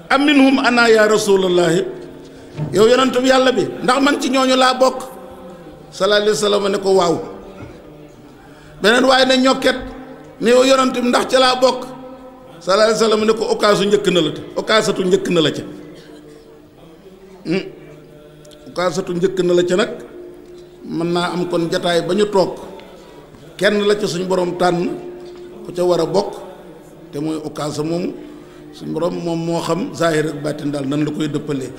am minhum ana ya rasulallahi yow yonentu yàlla bi ndax man ci ñooñu laa bokk sallallahu alayhi wasallam ne ko waaw beneen waaye ne ñokket ne yow yonentu ndax ca laa bokk sallallahu alayhi wasallam ne ko Ukaasatu njëkk na la ca Ukaasatu njëkk na la ca nag mën naa am kon jataay ba ñu toog kenn la ca suñ borom tànn ku ca war a bokk te mooy Ukaasa moom suñ borom moom moo xam zahir ak baatin daal nan la koy dëppalee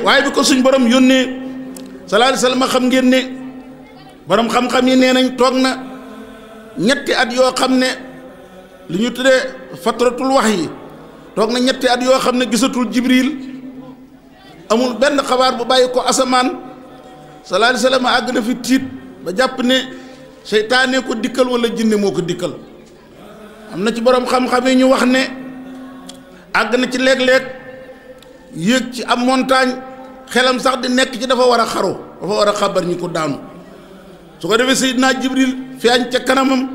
waaye bi ko suñ borom yónnee sallallahu alayhi wasallam xam ngeen ne borom xam-xam yi nee nañ toog na ñetti at yoo xam ne li ñu tuddee fatratul wahyi toog na ñetti at yoo xam ne gisatul Jibril amul benn xabaar bu bàyyi ko asamaan sallallahu alayhi wasallam àgg na fi tiit ba jàpp ne seytaane ko dikkal wala jinne moo ko dikkal am na ci borom xam-xam yi ñu wax ne àgg na ci léeg-léeg yéeg ci am montagne xelam sax di nekk ci dafa war a xaru dafa war a xabar ñi ko daanu su ko defee Seydina Jibril feeñ ca kanamam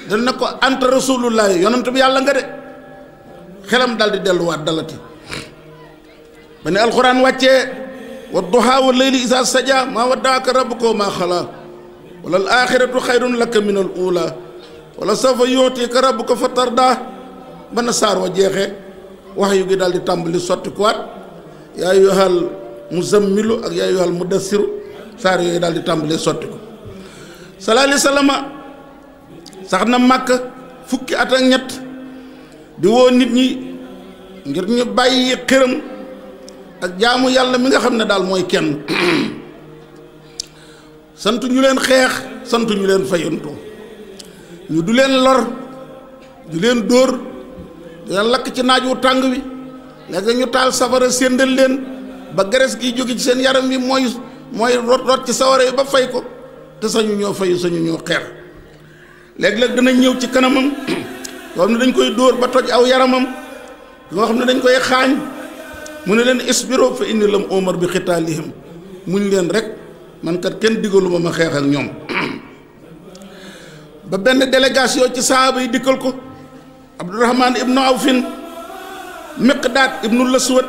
dal na ko anta rasulullahi yonent bi yàlla nga de xelam dal di delluwaat dalati ba ne alxuraan wàccee wa duhaa wa layli isaa saja maa waddaaka rabbuka wa maa xalaa wala al axiratu xayrun laka min al ula wala sawfa yu'tika rabbuka fa tardaa ba na saar wa jeexee wax yu gi daal di tàmbali sotti kuwaat yaa ayyuhal muzammilu ak yaa ayyuhal mudassiru saar yooyu daal di tàmbali sotti ko sallallahu alayhi wa sallam sax na màkk fukki at ak ñett di woo nit ñi ngir ñu bàyyi xëram ak jaamu yàlla mi nga xam ne daal mooy kenn santu ñu leen xeex santu ñu leen fayantoo ñu du leen lor du leen dóor du leen lakk ci naaj wu tàng wi léegi ñu taal safara séndal leen ba gerees gi jóge ci seen yaram wi mooy rot ci sawara yi ba fay ko te sañu ñoo fayu sañu ñoo xeex léeg-léeg dinañ ñëw ci kanamam yoo xam ne dañ koy dóor ba toj aw yaramam yoo xam ne dañ koy xaañ mu ne leen isbiro fa inni lam umar bi xitaalihim muñ leen rek man kat kenn digaluma ma xeex ak ñoom ba benn délégation ci sahaaba yi dikkal ko Abdurahman ibnu Awfin Miqdaad ibnu Laswad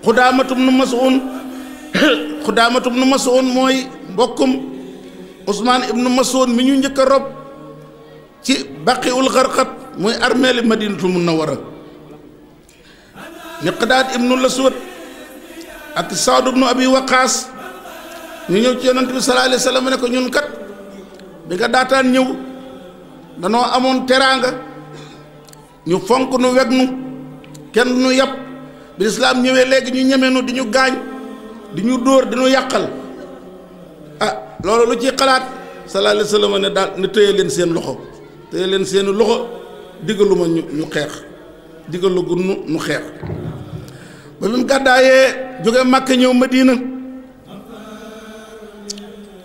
Xudaamatu ibnu Mas'un mooy mbokkum Usmaan ibnu Mas'un mi ñu njëkk a rob ci Baqiul Garqat mooy armeeli Madinatul Munawwara Miqdaad ibnu Laswad ak Saad ibnu Abi Waqaas ñu ñëw ci yonent bi sallallahu alayhi wa sallam ne ko ñun kat bi nga daataan ñëw danoo amoon teraanga ñu fonk nu weg nu kenn nu yàpp bi lislaam ñëwee léegi ñu ñeme nu di ñu gaañ di ñu dóor di ñu yàqal loolu lu ci xalaat sallallahu alayhi wa sallam ne daal ne téye leen seen loxo diggaluma ñu xeex diggalugu nu xeex ba bi mu gàddaayee jóge Màkka ñëw Madina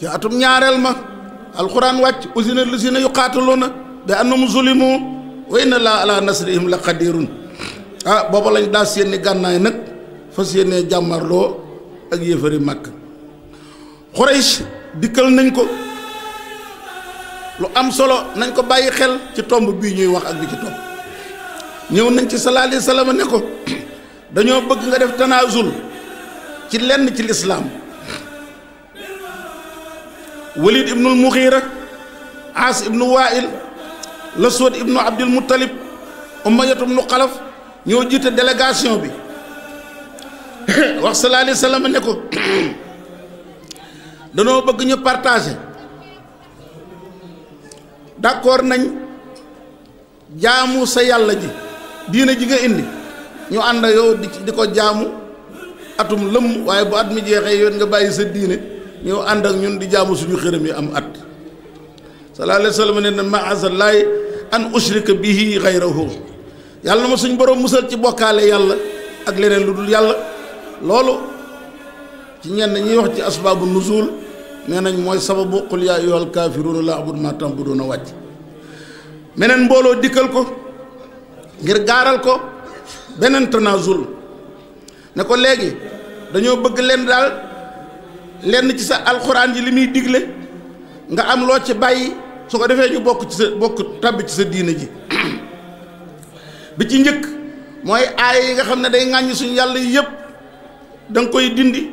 ci atum ñaareel ma alxuraan wàcc usina lusina yuqaataluuna bi annahum zulimu wa inna laaha ala nasrihim la qadirun booba lañ daa seeni gànnaay nag fas yéenee jàmmarloo ak yéefari Màkka Xuraysh dikkal nañ ko lu am solo nañ ko bàyyi xel ci tomb bii ñuy wax ak bi ci topp ñëw nañ ci sallallahu alayhi wa sallam ne ko dañoo bëgg nga def tanaasul ci lenn ci lislaam Walid ibnul Mughira Aas ibnu Waa'il Laswad ibnu Abdul Muttalib Umayyatu ibnu Xalaf ñoo jiite délégation bi wax sallallahu alayhi wa sallam ne ko danoo bëgg ñu partager d'accord nañ jaamu sa yàlla ji diina ji nga indi ñu ànd yow di ko jaamu atum lëmm waaye bu at mi jeexee yoon nga bàyyi sa diine ñëw ànd ak ñun di jaamu suñu xërëm yi am at sallallahu alayhi wa sallam ne na ma'azallahi an ushrika bihi ghayrahu yàlla na ma suñ borom musal ci bokkaale yàlla ak leneen lu dul yàlla loolu ci ñenn ñiy wax ci asbaabu nuzul nee nañ mooy sababu qul yaa ayyuhal kaafiruuna laa a'budu maa ta'buduuna wàcc meneen mbooloo dikkal ko ngir gaaral ko beneen tanazul ne ko léegi dañoo bëgg leen daal lenn ci sa alxuraan ji li muy digle nga am loo ci bàyyi su ko defee ñu bokk tàbbi ci sa diina ji bi ci njëkk mooy aaya yi nga xam ne day ŋàññ suñu yàlla yi yëpp da nga koy dindi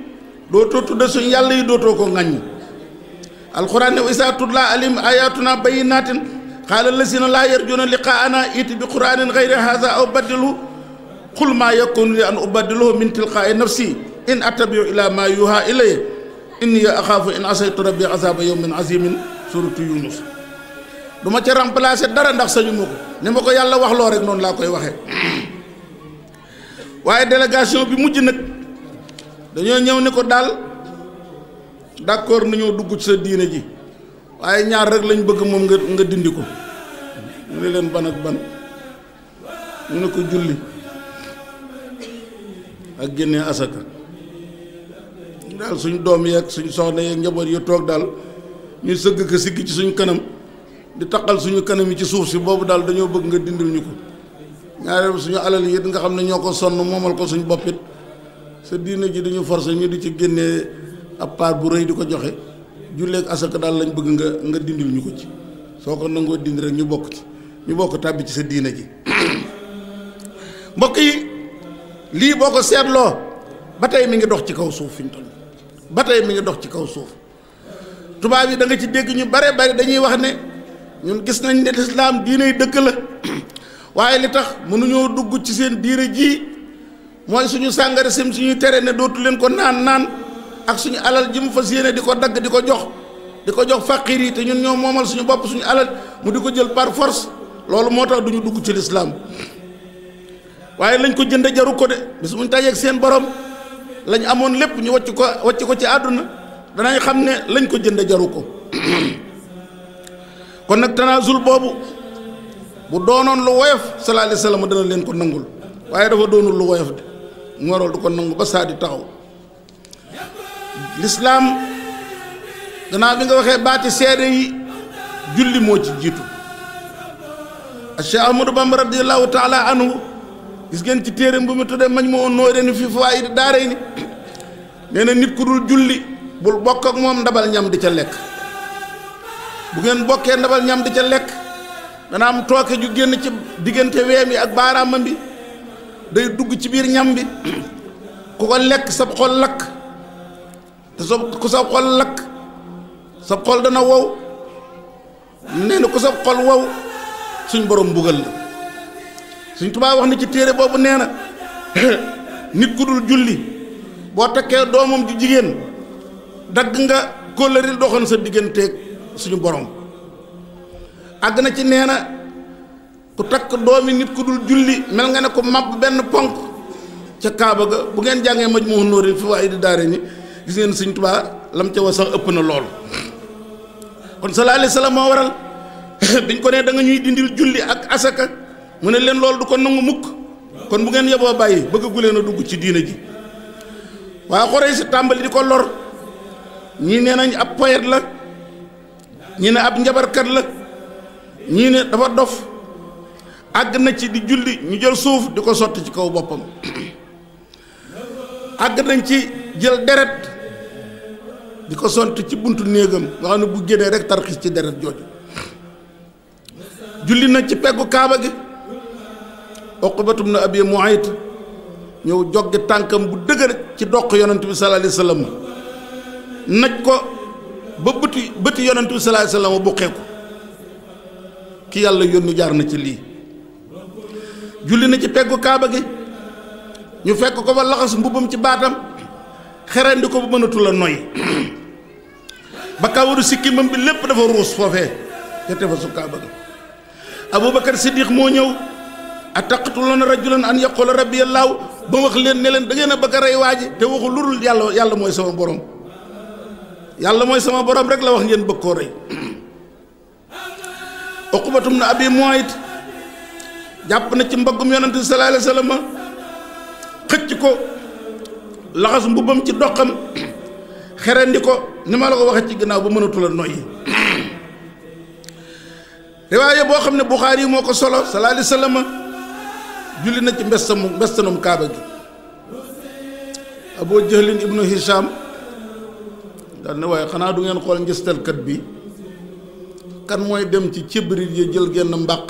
dootoo tudda suñu yàlla yi dootoo ko ŋàññ alxuraan ne wa izaa tutlaa alayhim aayaatuna bayyinaatin qaala allaziina laa yarjuuna liqaa'anaa i'ti bi qur'aanin ghayri haazaa aw baddilhu qul maa yakuunu lii an ubaddilahu min tilqaa'i nafsi in attabi'u illaa maa yuuhaa ilayya inni axaafu in asaytu rabbi azaaba yawmin aziimin suuratu Yunus du ma ca remplacer dara ndax sañu ma ko ne ma ko yàlla wax loo rek noonu laa koy waxee waaye délégation bi mujj nag dañoo ñëw ne ko daal d'accord nañoo dugg ci sa diine ji waaye ñaar rek lañ bëgg moom nga dindi ko mu ne leen ban ak ban mu ne ko julli ak génnee asaka daal suñ doom yeeg suñ soxna yeeg njaboot yu toog daal ñuy sëgg ko sigg ci suñ kanam di taqal suñu kanam yi ci suuf si boobu daal dañoo bëgg nga dindil ñu ko ñaareel suñu alal yi it nga xam ne ñoo ko sonn moomal ko suñ boppit sa diine ji dañu forcé ñu di ci génnee ab part bu rëy di ko joxe julleeg asaka daal lañ bëgg nga dindil ñu ko ci soo ko nangoo dindi rek ñu bokk tàbbi ci sa diine ji mbokk yi lii boo ko seetloo ba tey mi ngi dox ci kaw suuf fi ñu toll ba tey mi ngi dox ci kaw suuf tubaab yi da nga ci dégg ñu bare bari dañuy wax ne ñun gis nañ ne lislaam diine dëgg la waaye li tax mënuñoo dugg ci seen diine ji mooy suñu sàngara sim suñuy tere ne dootu leen ko naan ak suñu alal ji mu fas yéene di ko dagg di ko jox faqir yi te ñun ñoo moomal suñu bopp suñu alal mu di ko jël par force loolu moo tax duñu dugg ci lislaam waaye lañ ko jënde jaru ko de bis muñ tajeeg seen borom lañ amoon lépp ñu wàcc ko ci àdduna danañ xam ne lañ ko jënde jaru ko kon nag tanaasul boobu bu doonoon lu woyof sallallahu alayhi wa sallam dana leen ko nangul waaye dafa doonul lu woyof de mu waral du ko nangu ba saa di taxaw lislaam gannaaw bi nga waxee baati seede yi julli moo ci jiitu Cheikh Ahmadou Bamba radiyallahu taala anhu gis ngeen ci téereem bu mu tuddee Majmu'un Nurayni fi fawaa'idi daarayni nee na nit ku dul julli bul bokk ak moom ndabal ñam di ca lekk bu ngeen bokkee ndabal ñam di ca lekk dana am tooke ju génn ci diggante weem yi ak baaraamam bi day dugg ci biir ñam bi ku ko lekk sab xol lakk te ku sab xol lakk sab xol dana wow nee na ku sab xol wow suñ borom mbugal la suñ Tuubaa wax ni ci téere boobu nee na nit ku dul julli boo takkee doomam ju jigéen dagg nga kóllëre doxoon sa digganteeg suñu borom àgg na ci nee na ku takk doomi nit ku dul julli mel nga ne ko màbb benn ponk ca Kaaba ga bu ngeen jàngee Majmu'un Nurayni fi fawaa'idi daarayni gis ngeen suñ Tuubaa lam ca wax sax ëpp na loolu kon sallallahu alayhi wa sallam moo waral biñ ko nee da nga ñuy dindil julli ak asaka mu ne leen loolu du ko nangu mukk kon bu ngeen yeboo bàyyi bëgg gu leen a dugg ci diina ji waaye xoree si tàmbali di ko lor ñii nee nañ ab poète la ñii ne ab njabarkat la ñii ne dafa dof àgg na ci di julli ñu jël suuf di ko sotti ci kaw boppam àgg nañ ci jël deret di ko sotti ci buntu néegam nga xam ne bu génnee rek tarxis ci deret jooju julli na ci peggu kaaba gi Uqbatu bnu Abi Muayt ñëw joggi tànkam bu dëgër ci doq yonent bi sallallahu alayhi wa sallam naj ko ba bëti yonent bi sallallahu alayhi wa sallam buqee ko ki yàlla yónni jaar na ci lii julli na ci peggu kaaba gi ñu fekk ko ba laxas mbubbam ci baatam xerandi ko ba mënatul a noy ba kawaru sikkimam bi lépp dafa ruus foofee ca tefesu kaaba gi Abubakar Siddiq moo ñëw ataqtuluuna rajulan an yaqula rabbiyallaahu ba wax leen ne leen da ngeen a bëgg a rey waa ji te waxu lu dul yàlla mooy sama borom yàlla mooy sama borom rek la wax ngeen bëgg koo rey. Uqbatum na Abi Muayt jàpp na ci mbaggum yonent bi sallallahu alayhi wa sallam xëcc ko laxas mbubbam ci doxam xerendi ko ni ma la ko waxee ci ginnaaw ba mënatul a noyyi. riwaaye boo xam ne Buxaari yi moo ko solo sallallahu alayhi wa sallam julli na ci mbestanum kaaba gi. Abu Jahlin ibnu Hisham daal ne waaye xanaa du ngeen xool njëstalkat bi kan mooy dem ci cibrit yi jël genn mbàq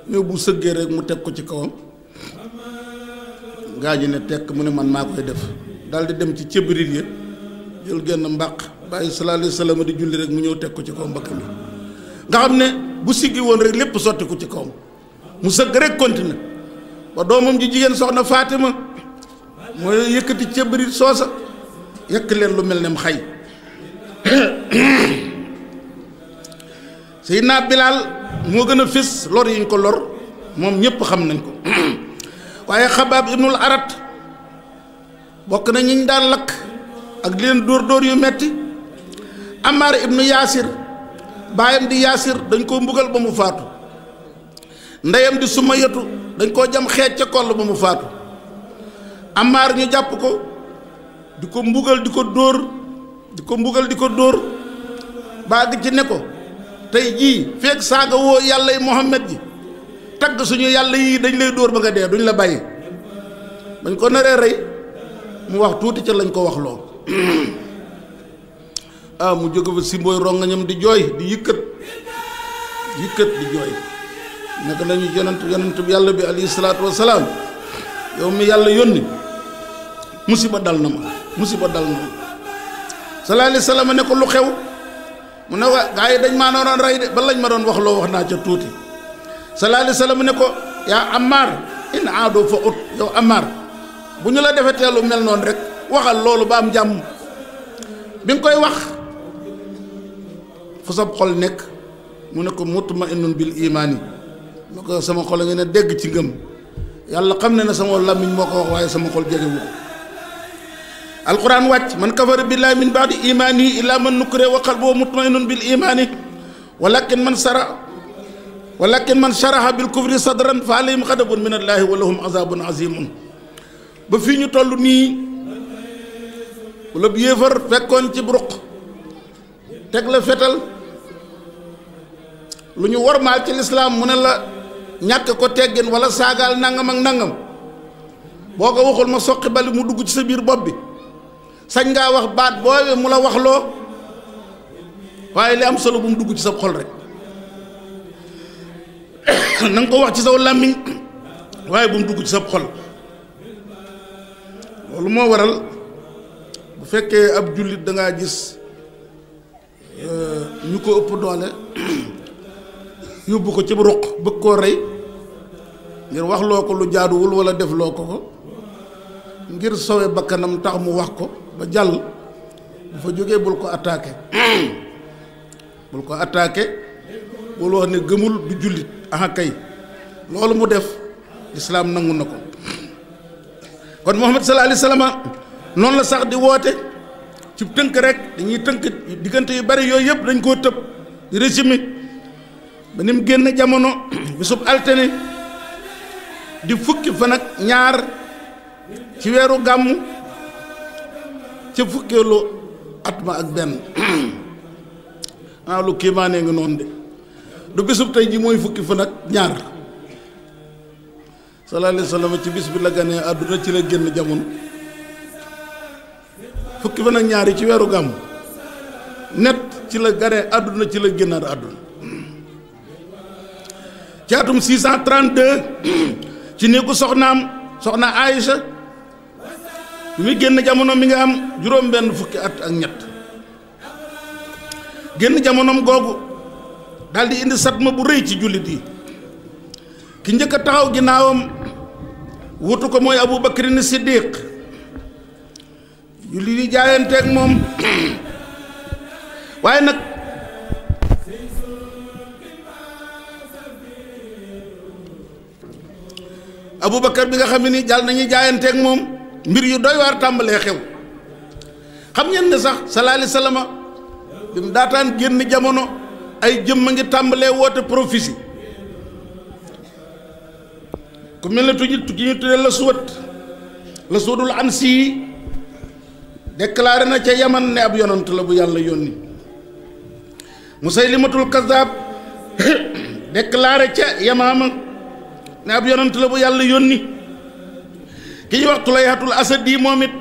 ñëw bu sëggee rek mu teg ko ci kawam. gaa ji ne tekk mu ne man maa koy def daal di dem ci cibrit yi jël genn mbàq bàyyi sallallahu alayhi wa sallam di julli rek mu ñëw teg ko ci kaw mbàq mi nga xam ne bu siggi woon rek lépp sotti ko ci kawam mu sëgg rek continuer ba doomam ji jigéen soxna Fatima mooy yëkkati cibrit soosa yekk leen lu mel ne xay. Seydina Bilaal moo gën a fés lor yi ñu ko lor moom ñëpp xam nañ ko waaye Xabaab ibnul Arat bokk na ñi ñu daan lakk ak di leen dóor yu metti. Ammaar ibnu Yaasir baayam di Yaasir dañ koo mbugal ba mu faatu ndeyam di Sumayatu dañ koo jam xeej ca koll ba mu faatu. Ammaar ñu jàpp ko di ko mbugal di ko dóor baag ci ne ko tey jii fekk saaga woo yàlla yi Muhammad ji tagg suñu yàlla yii dañ lay dóor ba nga dee duñ la bàyyi. bañ ko naree rey mu wax tuuti ca lañ ko wax loo mu jóge fa simbooy rongañam di jooy di yëkkat di jooy naka lañu yonent bi yàlla bi alayhi salaatu wasalaam yow mi yàlla yónni musiba dal na ma sallallahu alayhi wa sallam ne ko lu xew mu ne waa gaa yi dañ maa doon rey de ba lañ ma doon wax loo wax naa ca tuuti sallallahu alayhi wa sallam ne ko yaa Ammaar in aado fa ut yow Ammaar bu ñu la defee teelu mel noonu rek waxal loolu ba am jàmm. bi nga koy wax fu sab xol nekk mu ne ko mutma'innun bil imaani ma ko sama xol a ngi ne dégg ci ngëm yàlla xam ne sama làmmiñ moo ko wax waaye sama xol jegewu ko. alquran wàcc man kafara billahi min baadi imaanihi illa man nukriha wa qalbuhu mutma'innun bil imaani walakin man sharaha bil kufri sadran fa alayhim ghadabun min allahi wa lahum azabun azimun. ba fii ñu toll nii wala bu yéefar fekkoon ci ruq teg la fetal lu ñu wormaal ci lislaam mu ne la ñàkk ko teggin wala saagaal nangam ak nangam boo ko waxul ma soqi bali mu dugg ci sa biir bopp bi sañ ngaa wax baat boobee mu la wax loo waaye li am solo bu mu dugg ci sa xol rek na nga ko wax ci saw làmmiñ waaye bu mu dugg ci sa xol. loolu moo waral bu fekkee ab jullit da ngaa gis ñu ko ëpp doole yóbbu ko ci ruq bëgg koo rey ngir wax loo ko lu jaaduwul wala def loo ko ngir sowe bakkanam tax mu wax ko ba jàll bu fa jógee bul ko attaqué bul wax ne gëmul du jullit aha kay loolu mu def lislaam nangu na ko. kon Muhammad sallallahu alayhi wa sallam noonu la sax di woote ci tënk rek dañuy tënk diggante yu bari yooyu yëpp dañ koo tëb di résumé ba ni mu génn jamono bisub altine di fukki fan ak ñaar ci weeru gàmmu ca fukkeelu at ma ak benn lu kiimaanee nga noonu de du bisub tey ji mooy fukki fan ak ñaar sallallahu alayhi wa sallam ci bis bi la ganee àdduna ci la génn jamono fukki fan ak ñaar yi ci weeru gàmm net ci la ganee àdduna ci la génnaat àdduna ci atum 632 ci néegu soxna Aïcha bi muy génn jamono mi nga am juróom benn fukki at ak ñett génn jamonoom googu daal di indi satma bu rëy ci jullit yi ki njëkk a taxaw ginnaawam wutu ko mooy Abu Bakrin Siddiq jullit yi jaayanteeg moom waaye nag Aboubacar bi nga xam ne ni jàll nañuy jaayanteeg moom mbir yu doy waar tàmbalee xew xam ngeen ne sax sallallahu alayhi wa sallam bi mu daataan génn jamono ay jëmm a ngi tàmbalee woote prophétie ku mel ne tuñu tuddee la suwadul ansi yi déclaré na ca Yaman ne ab yonant la bu yàlla yónni Musaylimatul Kazzab déclaré ca Yamaama ne ab yonant la bu yàlla yónni ki ñuy wax Tulayhatul Asadi moom it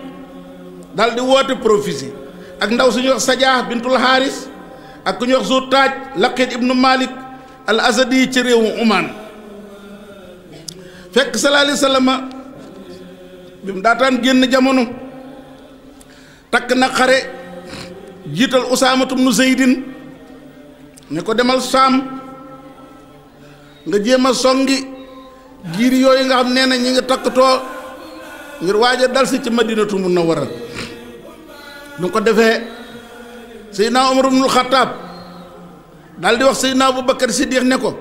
daal di woote prophétie ak ndaw suñuy wax Sajaa bintul Haris ak ku ñuy wax Zu Taaj Laqit ibnu Malik al Asadi ci réewu Oman fekk sallallahu alayhi wa sallam bi mu daataan génn jamono takk na xare jiital Usaamatu bnu Zeydin ne ko demal Saam nga jéem a songi giir yooyu nga xam nee na ñi ngi takkatoo ngir waaj a dal si ci Madinatu Munawwara bu ko defee Seydina Umar ibnul Xattaab daal di wax Seydina Abubakar Siddiq ne ko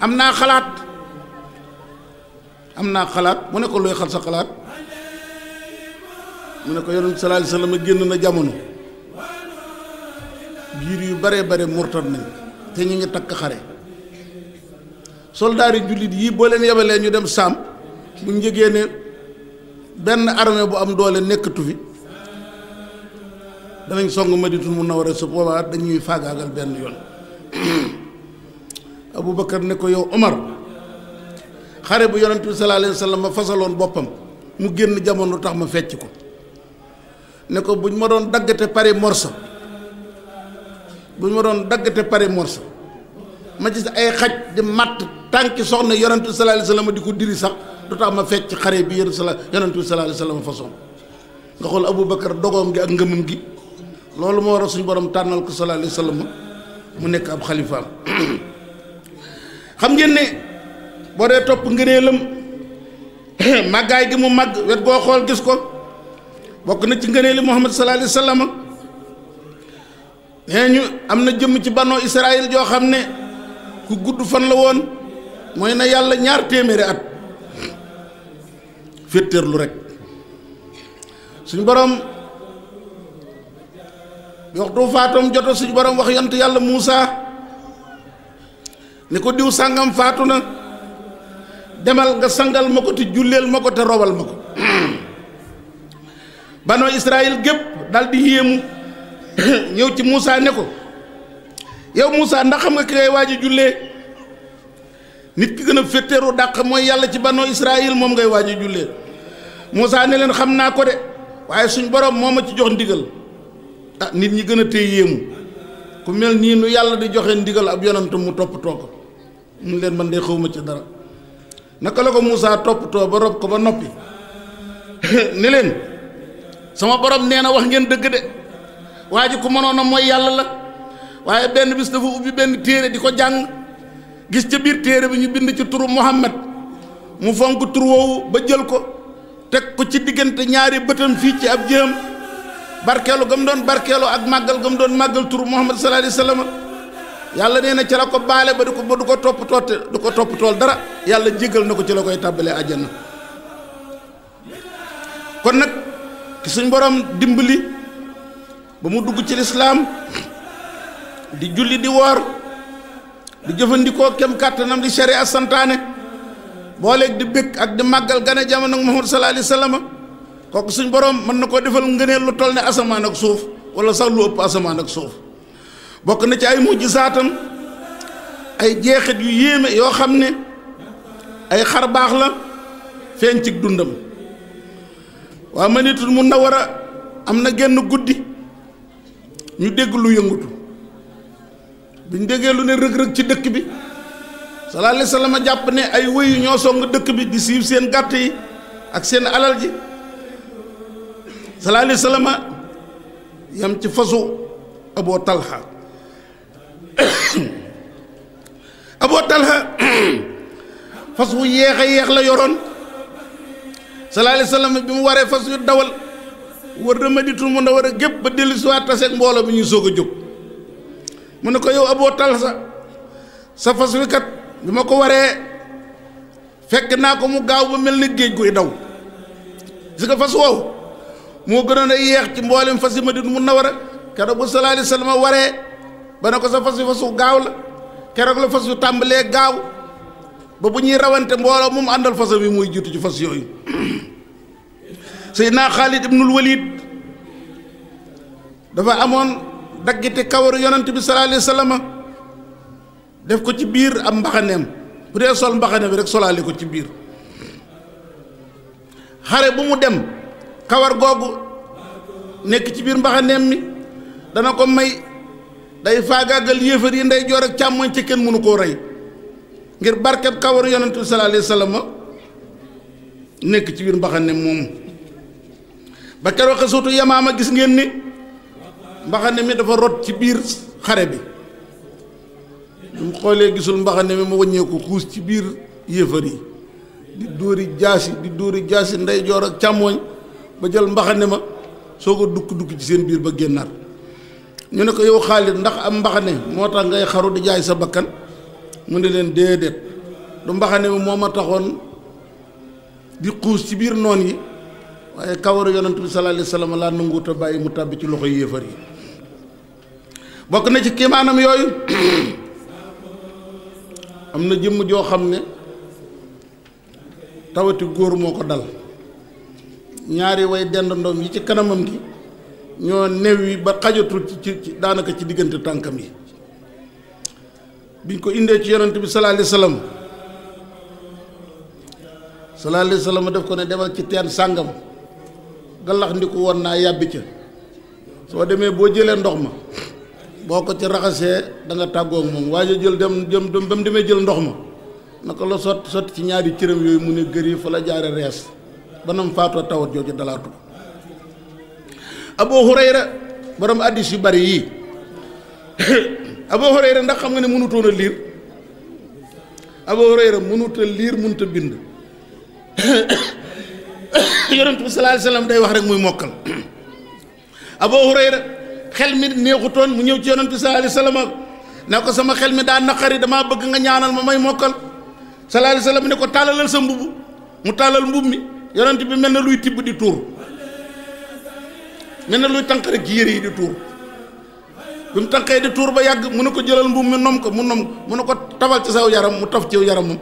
am naa xalaat mu ne ko luy xal sa xalaat mu ne ko yonent sallallahu alayhi wasallam génn na jamono giir yu bare bare murtad nañ te ñu ngi takk xare soldaar yi jullit yii boo leen yebalee ñu dem Saam bu ñu yëgee ne benn armée bu am doole nekkatu fi danañ song Madinatul Munawwara su boobaa dañuy faagaagal benn yoon Aboubacar ne ko yow Omar xare bu yonent bi sallallahu alayhi wa sallam ma fasaloon boppam mu génn jamono tax ma fecc ko ne ko buñ ma doon daggate pari morso ma gis ay xaj di matt tànki soxna yonent bi sallallahu alayhi wa sallam di ko diri sax du tax ma fecc xare bi yonent bi sallallahu alayhi wa sallam façon nga xool Aboubacar dogoom gi ak ngëmam gi loolu moo war a suñu borom tànnal ko sallallahu alayhi wa sallam mu nekk ab xalifaam xam ngeen ne boo dee topp ngëneelam màggaay gi mu màgg wet goo xool gis ko bokk na ci ngëneeli Muhammad sallallahu alayhi wa sallam nee ñu am na jëmm ci Banu Israël joo xam ne ku gudd fan la woon mooy na yàlla 200 at féeteerlu rek suñu borom bi waxtu faatoom joto suñu borom wax yonent yàlla Muusa ne ko diw sàngam faatu na demal nga sangal ma ko te julleel ma ko te robal ma ko Banu Israël gépp dal di yéemu ñëw ci Muusa ne ko yow Muusa ndax xam nga ki ngay waaj a jullee nit ki gën a féeteeru dàq mooy yàlla ci Banu Israël moom ngay waaj a jullee Muusa ne leen xam naa ko de waaye suñ borom moo ma ci jox ndigal ah nit ñi gën a téye yéemu ku mel nii nu yàlla di joxe ndigal ab yonant mu toppatoo ko mu leen man de xawma ci dara naka la ko Muusa toppatoo ba rob ko ba noppi ne leen sama borom nee na wax ngeen dëgg de waa ji ku mënoon a mooy yàlla la waaye benn bis dafa ubbi benn téere di ko jàng gis ca biir téere bi ñu bind ci turu Muhammad mu fonk tur woowu ba jël ko teg ko ci diggante ñaari bëtam fii ci ab jëm barkeelu gam doon barkeelu ak màggal gam doon màggal turu Muhammad sallallahu alayhi wa sallam yàlla nee na ci la ko baale ba du ko toppatool dara yàlla jégal na ko ci la koy tàbbalee àjjana kon nag ki suñ borom dimbali ba mu dugg ci lislaam di julli di woor di jëfandikoo kem kàttanam di sharia santaane booleeg di bëgg ak di màggal gane jamono ak Muhammad sallallahu alayhi wa sallam kooku suñ borom mën na koo defal ngëneel lu toll ne asamaan ak suuf wala sax lu ëpp asamaan ak suuf bokk na ci ay mujjisaatam ay jeexit yu yéeme yoo xam ne ay xar baax la feeñ ci dundam waa Madinatul Munawwara am na genn guddi ñu dégg lu yëngutu biñ déggee lu ne rëg-rëg ci dëkk bi sallallahu alayhi wa sallam jàpp ne ay wëyu ñoo song dëkk bi di siif seen gàtt yi ak seen alal ji sallallahu alayhi wa sallam yam ci fasu Abu Talha Abu Talha fas wu yéex a yéex la yoroon sallallahu alayhi wa sallam bi mu waree fas yu dawal wër na Madinatul Munawwara gépp ba dellu si waat taseeg mbooloo bi ñuy soog a jóg mu ne ko yow Abu Talha sa fas wi kat bi ma ko waree fekk naa ko mu gaaw ba mel ni géej guy daw gis nga fas woowu moo gënoon a yeex ci mboolem fas yi Madina Munawwara keroog bu sallallahu alayhi wa sallam waree ba ne ko sa fas yu fasu gaaw la keroog la fas yu tàmbalee gaaw ba bu ñuy rawante mbooloo mu àndal fasam yi muy jiitu ci fas yooyu Seydina Xaalid ibnul Walid dafa amoon daggiti kawaru yonent bi sallallahu alayhi wa sallam def ko ci biir am mbaxaneem bu dee sol mbaxane bi rek solaale ko ci biir xare bu mu dem kawar googu nekk ci biir mbaxaneem mi dana ko may day faagaagal yéefar yi ndey joor ak càmmoñ ci kenn mënu koo rey ngir barket kawaru yonent bi sallallahu alayhi wa sallam nekk ci biir mbaxaneem moomu ba keroog xasuutu Yamaama gis ngeen ni mbaxane mi dafa rot ci biir xare bi mu xoolee gisul mbaxane mi mu wàññeeku xuus ci biir yéefar yi di dóori jaasi ndey joor ak càmmooñ ba jël mbaxane ma soo ko dukk ci seen biir ba génnaat ñu ne ko yow Xaalid ndax am mbaxane moo tax ngay xaru di jaay sa bakkan mu ne leen déedéet du mbaxane mi moo ma taxoon di xuus ci biir noon yi waaye kawaru yonent bi sallallahu alayhi wa sallam laa nanguut a bàyyi mu tàbbi ci loxo yéefar yi bokk na ci kiimaanam yooyu am na jëmm joo xam ne tawati góor moo ko dal ñaari way dendandoom yi ci kanamam gi ñoo new yi ba xajatul ci daanaka ci diggante tànkam yi biñ ko indee ci yonent bi sallallahu alayhi wa sallam def ko ne demal ci teen sàngam gallax ndiku woon naa yàbbi ca soo demee boo jëlee ndox ma boo ko ci raxasee da nga tàggoog moom waaye jël dem ba mu demee jël ndox ma naka la sotti ci ñaari cëram yooyu mu ne gër yi fa la jaare rees ba nam faatoo tawat jooju dalaatu Abu Hurayra borom addis yu bari yii Abu Hurayra ndax xam nga ne mënutoon a liir Abu Hurayra mënut a liir mënut a bind yonent bi sallallahu alayhi wa sallam day wax rek muy mokkal Abu Hurayra xel mi neexutoon mu ñëw ci yonent bi sallallahu alayhi wa sallam ne ko sama xel mi daa naqari damaa bëgg nga ñaanal ma may mokkal sallallahu alayhi wa sallam ne ko tàllalal sa mbubb mu tàllal mbubb mi yonent bi mel na luy tibb di tuur mel na luy tànq rek ci yére yi di tuur bi mu tànqee di tuur ba yàgg mu ne ko jëlal mbubb mi nom ko mu ne ko tafal ci saw yaram mu taf ci yaramam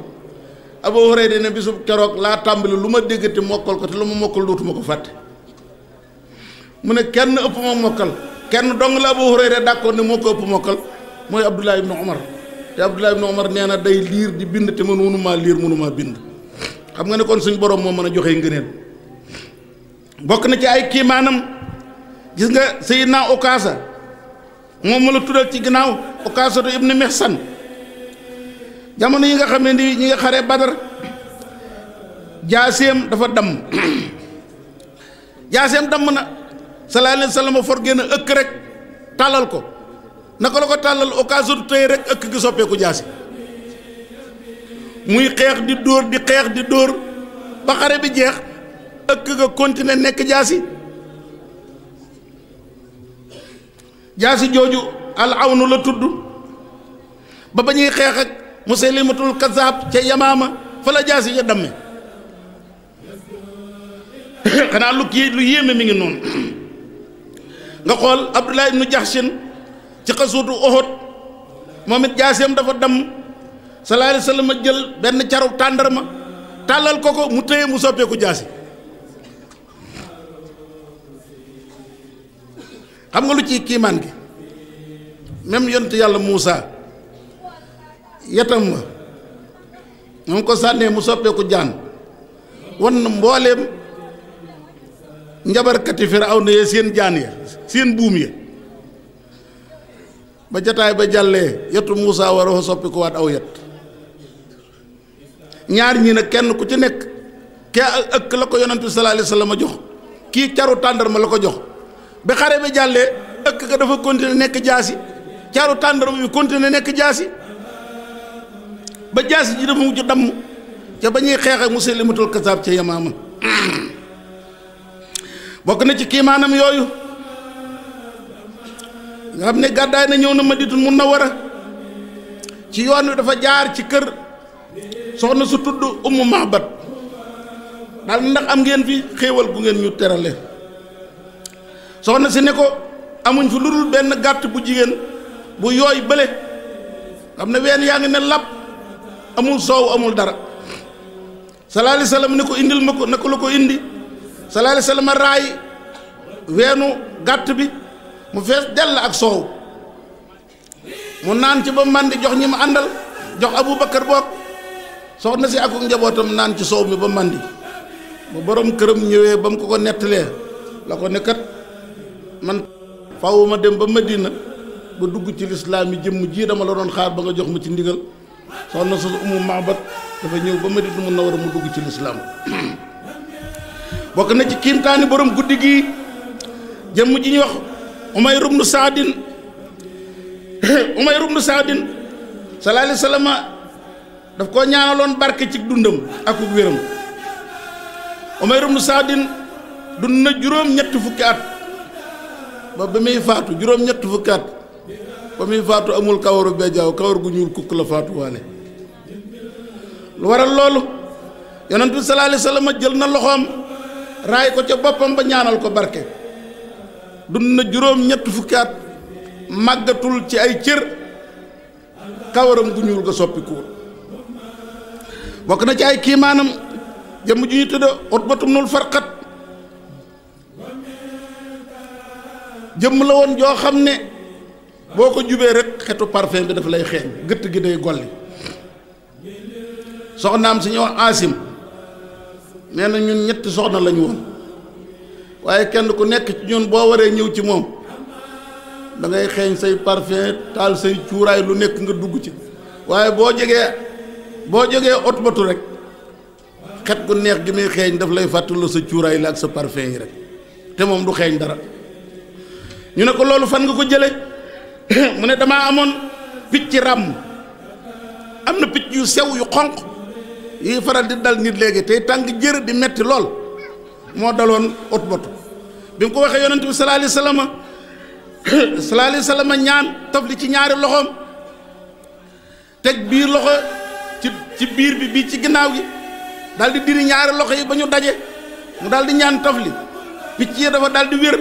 Abu Hurayra ne bisub keroog laa tàmbali lu ma déggati mokkal ko te lu ma mokkal dootuma ko fàtte mu ne kenn ëpp ma mokkal kenn dong la Abu Hurayra d'accord ne moo ko ëpp mokkal mooy Abdullah ibn Umar te Abdullah ibn Umar nee na day liir di bind te man mënumaa liir mënumaa bind xam nga ne kon suñ borom moo mën a joxe ngëneel bokk na ci ay kiimaanam gis nga Sayyidina Ukaasa moom ma la tuddal ci ginnaaw Ukaasatu ibn Mihsan jamono yi nga xam ne ni ñi nga xare Badar jaaseem dafa damm jaaseem damm na sallallahu alayhi wa sallam for génn ëkk rek tàllal ko naka la ko tàllal Ukaasatu tey rek ëkk gi soppeeku jaasi muy xeex di dóor ba xare bi jeex ëkk ga continuer nekk jaasi jooju al awnu la tudd ba ñuy xeex ak Musaylimatul Kazaab ca Yamaama fa la jaasi ja damme xanaa lu yéeme mi ngi noonu nga xool Abdullah ibnu Jahshin ci xasuutu Uhud moom it jaaseem dafa damm sallallahu alayhi wa sallam jël benn caru tàndarma tàllal ko mu téye mu soppeeku jaasi xam nga lu ci kiimaan gi même yonent yàlla Muusa yatam wa moom ko sànnee mu soppeeku jaan wan na mbooleem njabarkati Firawna yee seen jaan ya seen buum ya ba jataay ba jàllee yetu Muusa war a soppi ko waat aw yet ñaar ñi nag kenn ku ci nekk kee ëkk la ko yonent bi sallallahu alayhi wa sallam jox kii caru tàndarma la ko jox ba xare bi jàllee ëkk ga dafa continuer nekk jaasi caru tàndarma bi continuer nekk jaasi ba jaasi ji dafa mujj damm ca ba ñuy xeex ak Musaylimatul Kazaab ca Yamaama bokk na ci kiimaanam yooyu nga xam ne gàddaay na ñëw na Madinatul Munawwara ci yoon wi dafa jaar ci kër soxna su tudd Ummu Mahbat daal ndax am ngeen fi xéewal gu ngeen ñu terale soxna si ne ko amuñ fi lu dul benn gàtt bu jigéen bu yooy bële xam ne ween yaa ngi ne làpp amul soow amul dara sallallahu alayhi wasallam ne ko indil ma ko ne ko la ko indi sallallahu alayhi wasallam raay weenu gàtt bi mu fees dell ak soow mu naan ci ba màndi jox ñi ma àndal jox Abubakar boog soxna si ak njabootam naan ci soow mi ba màndi ba borom këram ñëwee ba mu ko nettalee la ko nekkat man faaw ma dem ba Madina ba dugg ci lislaam yi jëmm ji dama la doon xaar ba nga jox ma ci ndigal soxna su Ummu Mahbat dafa ñëw ba Madina Munawwara mu dugg ci lislaam bokk na ci kiimtaani borom guddi gi jëmm ji ñuy wax Umayr ibn Saadin sallallahu alayhi wasallam daf koo ñaanaloon barke ci dundam ak wéram Umayr ibn Saadin dund na juróom-ñetti fukki at ba muy faatu juróom-ñetti fukki at ba muy faatu amul kawaru bejaaw kawar gu ñuul kukk la faatu waale lu waral loolu yonent bi sallallahu alayhi wasallam jël na loxoom raay ko ca boppam ba ñaanal ko barke dund na juróom-ñetti fukki at màggatul ci ay cër kawaram gu ñuul ga soppikuwul bokk na ci ay kiimaanam jëmm ju ñu tudd Utbatu bnul Farqat jëmm la woon joo xam ne boo ko jubee rek xetu parfum bi dafa lay xeeñ gëtt gi day golli soxnaam si ñëw Asim nee na ñun ñetti soxna lañu woon waaye kenn ku nekk ci ñun boo waree ñëw ci moom da ngay xeeñ say parfum taal say cuuraay lu nekk nga dugg ci waaye boo jógee Utbatu rek xet gu neex gi muy xeeñ daf lay fàttali sa cuuraay la ak sa parfum yi rek te moom du xeeñ dara ñu ne ko loolu fan nga ko jële mu ne damaa amoon picc ràmm am na picc yu sew yu xonq yi faral di dal nit léegi tey tàng jër di metti lool moo daloon Utbatu bi mu ko waxee yonent bi sallallahu alayhi wasallam ñaan tafli ci ñaari loxoom teg biir loxo ci biir bi bii ci ginnaaw gi daal di diri ñaari loxo yi ba ñu daje mu daal di ñaan tafli picc yi dafa daal di wér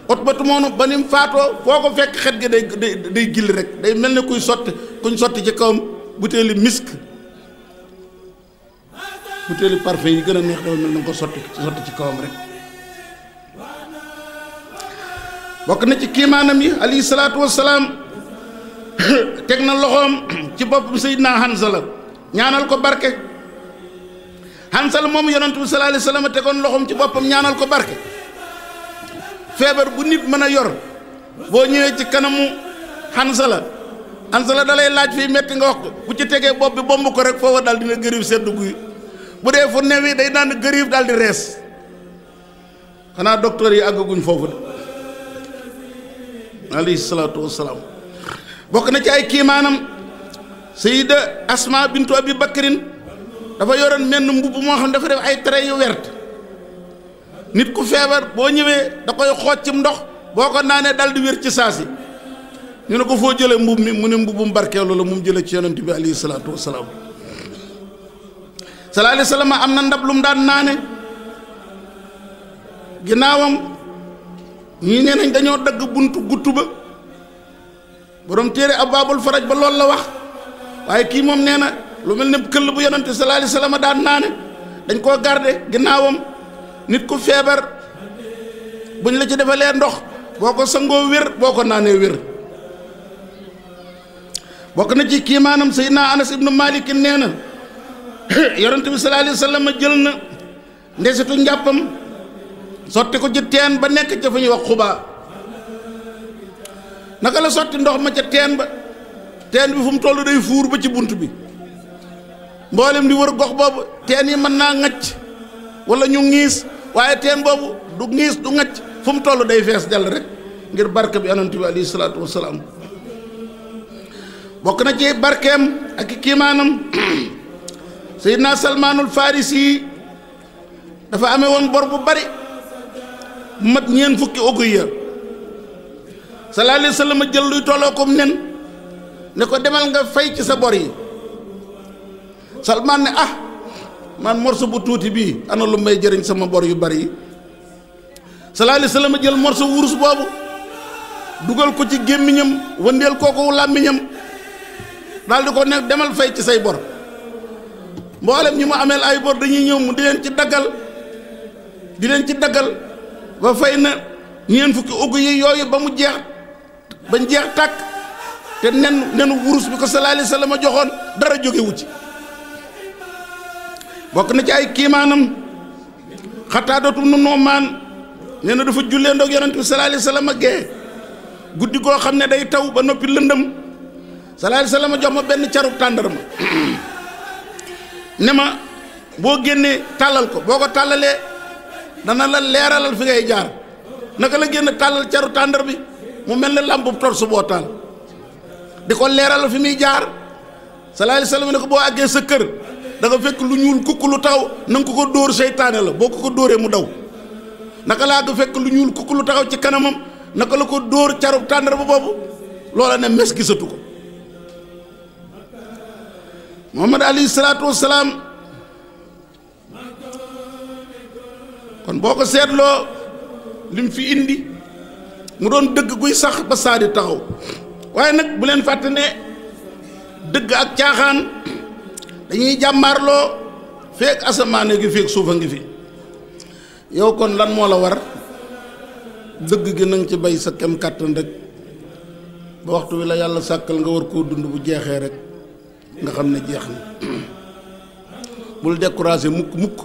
Utbatu moonu ba ni mu faatoo foo ko fekk xet gi day gilli rek day mel ne kuñ sotti ci kawam butéeli misk butéeli parfum yi gën a neex dafa mel na ko sotti ci kawam rek bokk na ci kiimaanam yi alayhi salaatu wassalaam teg na loxoom ci bopp Seydina Hanzala ñaanal ko barke Hanzala moom yonent bi sallallahu alayhi wasallam tegoon loxoom ci boppam ñaanal ko barke feebar bu nit mën a yor boo ñëwee ci kanamu Hanzala da lay laaj fii metti nga wax ko bu ci tegee bopp bi bomb ko rek foofa daal dina gërif sedd guy bu dee fu new yi day naan gërif daal di rees xanaa docteur yi àggaguñ foofu de alayhi salaatu wassalaam bokk na ci ay kiimaanam Sayida Asma bintu Abi Bakrin dafa yoroon menn mbubb moo xam dafa def ay tere yu wert nit ku feebar boo ñëwee da koy xooj cim ndox boo ko naanee dal di wér ci saasi ñu ne ko foo jëlee mbub mi mu ne mbubbum barkeelu la mu jëlee ci yonent bi alayhi salaatu wassalaam sallallahu alayhi wasallam am na ndab lu mu daan naane ginnaawam ñii nee nañ dañoo dagg buntu guttu ba borom téere Abwaabul Faraj ba loolu la wax waaye kii moom nee na lu mel ne këll bu yonent sallallahu alayhi wasallam daan naane dañ koo garde ginnaawam nit ku feebar buñ la ci defalee ndox boo ko sangoo wér boo ko naanee wér bokk na ci kiimaanam Seydina Anas ibnu Malik nee na yonent bi sallallahu alayhi wasallam jël na ndesitu njàppam sotti ko ci teen ba nekk ca fa ñuy wax Xubaa naka la sotti ndox ma ca teen bi fu mu toll day fuur ba ci bunt bi mboolem di wër gox boobu teen yi mën naa ŋacc wala ñu ŋiis waaye teen boobu du ŋiis du ŋacc fu mu toll day fees dell rek ngir barke bi yonent bi alayhi salaatu wassalaam bokk na ci barkeem ak kiimaanam Seydina Salmaanul Farisi dafa amee woon bor bu bari mat ñeen fukki uguya sallallahu alayhi wasallam jël luy tolloo comme nen ne ko demal nga fay ci sa bor yi Salmaan ne man morso bu tuuti bii ana lu may jëriñ sama bor yu bari yi sallallahu alayhi wa sallam jël morso wurus boobu dugal ko ci gémmiñam wëndeel kooku làmmiñam daal di ko nekk demal fay ci say bor mboolem ñi mu ameel ay bor dañuy ñëw mu di leen ci daggal ba fay na ñeent fukki ugg yi yooyu ba mu jeex bañ jeex tàkk te nenu wurus bi ko sallallahu alayhi wa sallam joxoon dara jógewu ci bokk na ci ay kiimaanam Xataadatu nu Nu'maan nee na dafa jullee ndoog yonent bi sallallahu alayhi wa sallam gee guddi goo xam ne day taw ba noppi lëndëm sallallahu alayhi wa sallam jox ma benn carub tàndarma ne ma boo génnee tàllal ko boo ko tàllalee dana la leeralal fi ngay jaar naka la génn tàllal caru tàndar bi mu mel ne làmp torsu boo taal di ko leeralal fi muy jaar sallallahu alayhi wa sallam ne ko boo àggee sa kër da nga fekk lu ñuul kukk lu taw na nga ko dóor seytaane la boo ko dóoree mu daw naka laa nga fekk lu ñuul kukk lu taxaw ci kanamam naka la ko dóor carub tàndar ba boobu loola ne mes gisatu ko Muhammad alayhi salaatu wassalaam kon boo ko seetloo lim fi indi mu doon dëgg guy sax ba saa di taxaw waaye nag bu leen fàtte ne dëgg ak caaxaan dañuy jàmmaarloo feek asamaane gi feek suufa ngi fi yow kon lan moo la war dëgg gi nanga ci bay sa kem kàttan rek ba waxtu wi la yàlla sàkkal nga war koo dund bu jeexee rek nga xam ne jeex na bul découragé mukk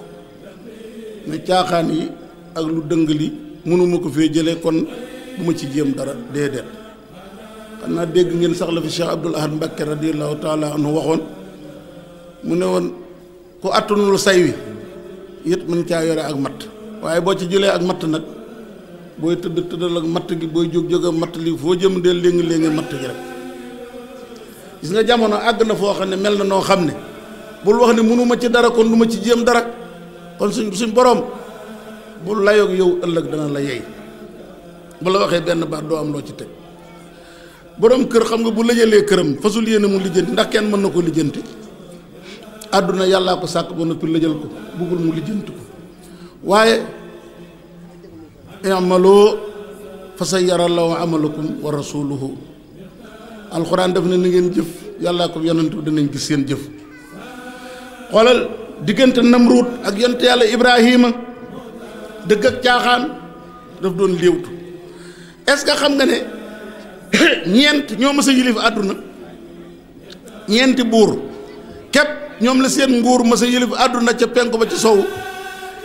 ne caaxaan yi ak lu dëng li mënuma ko fee jëlee kon bu ma ci jéem dara déedéet xam naa dégg ngeen sax la fi Cheikh Abdoul Ahad Mbacké radiyallahu taala anhu waxoon mu ne woon ku attanul say wi it mën caa yore ak matt waaye boo ci jëlee ak matt nag booy tëddal ak matt gi booy jóg ak matt li foo jëm dee léegi matt gi rek gis nga jamono àgg na foo xam ne mel na noo xam ne bul wax ne mënuma ci dara kon du ma ci jéem dara kon suñ borom bul layoog yow ëllëg dana la yey bu la waxee benn baat doo am loo ci teg borom kër xam nga bu lëjalee këram fasul yéene mu lijjanti ndax kenn mën na ko lijjanti àdduna yàllaa ko sàkk ba noppi lëjal ko buggul mu lijjanti ko waaye i'maloo fa sayyarallahu amalakum wa rasuluhu alxuraan def na ni ngeen jëf yàllaa ko yonent bi danañ gis seen jëf xoolal diggante Namruud ak yonent yàlla Ibrahima dëgg ak caaxaan daf doon léewtu est-ce que xam nga ne ñeent ñoo mës a yilif àdduna ñeenti buur képp ñoom la seen nguur mës a yilif àdduna ca penku ba ci sowu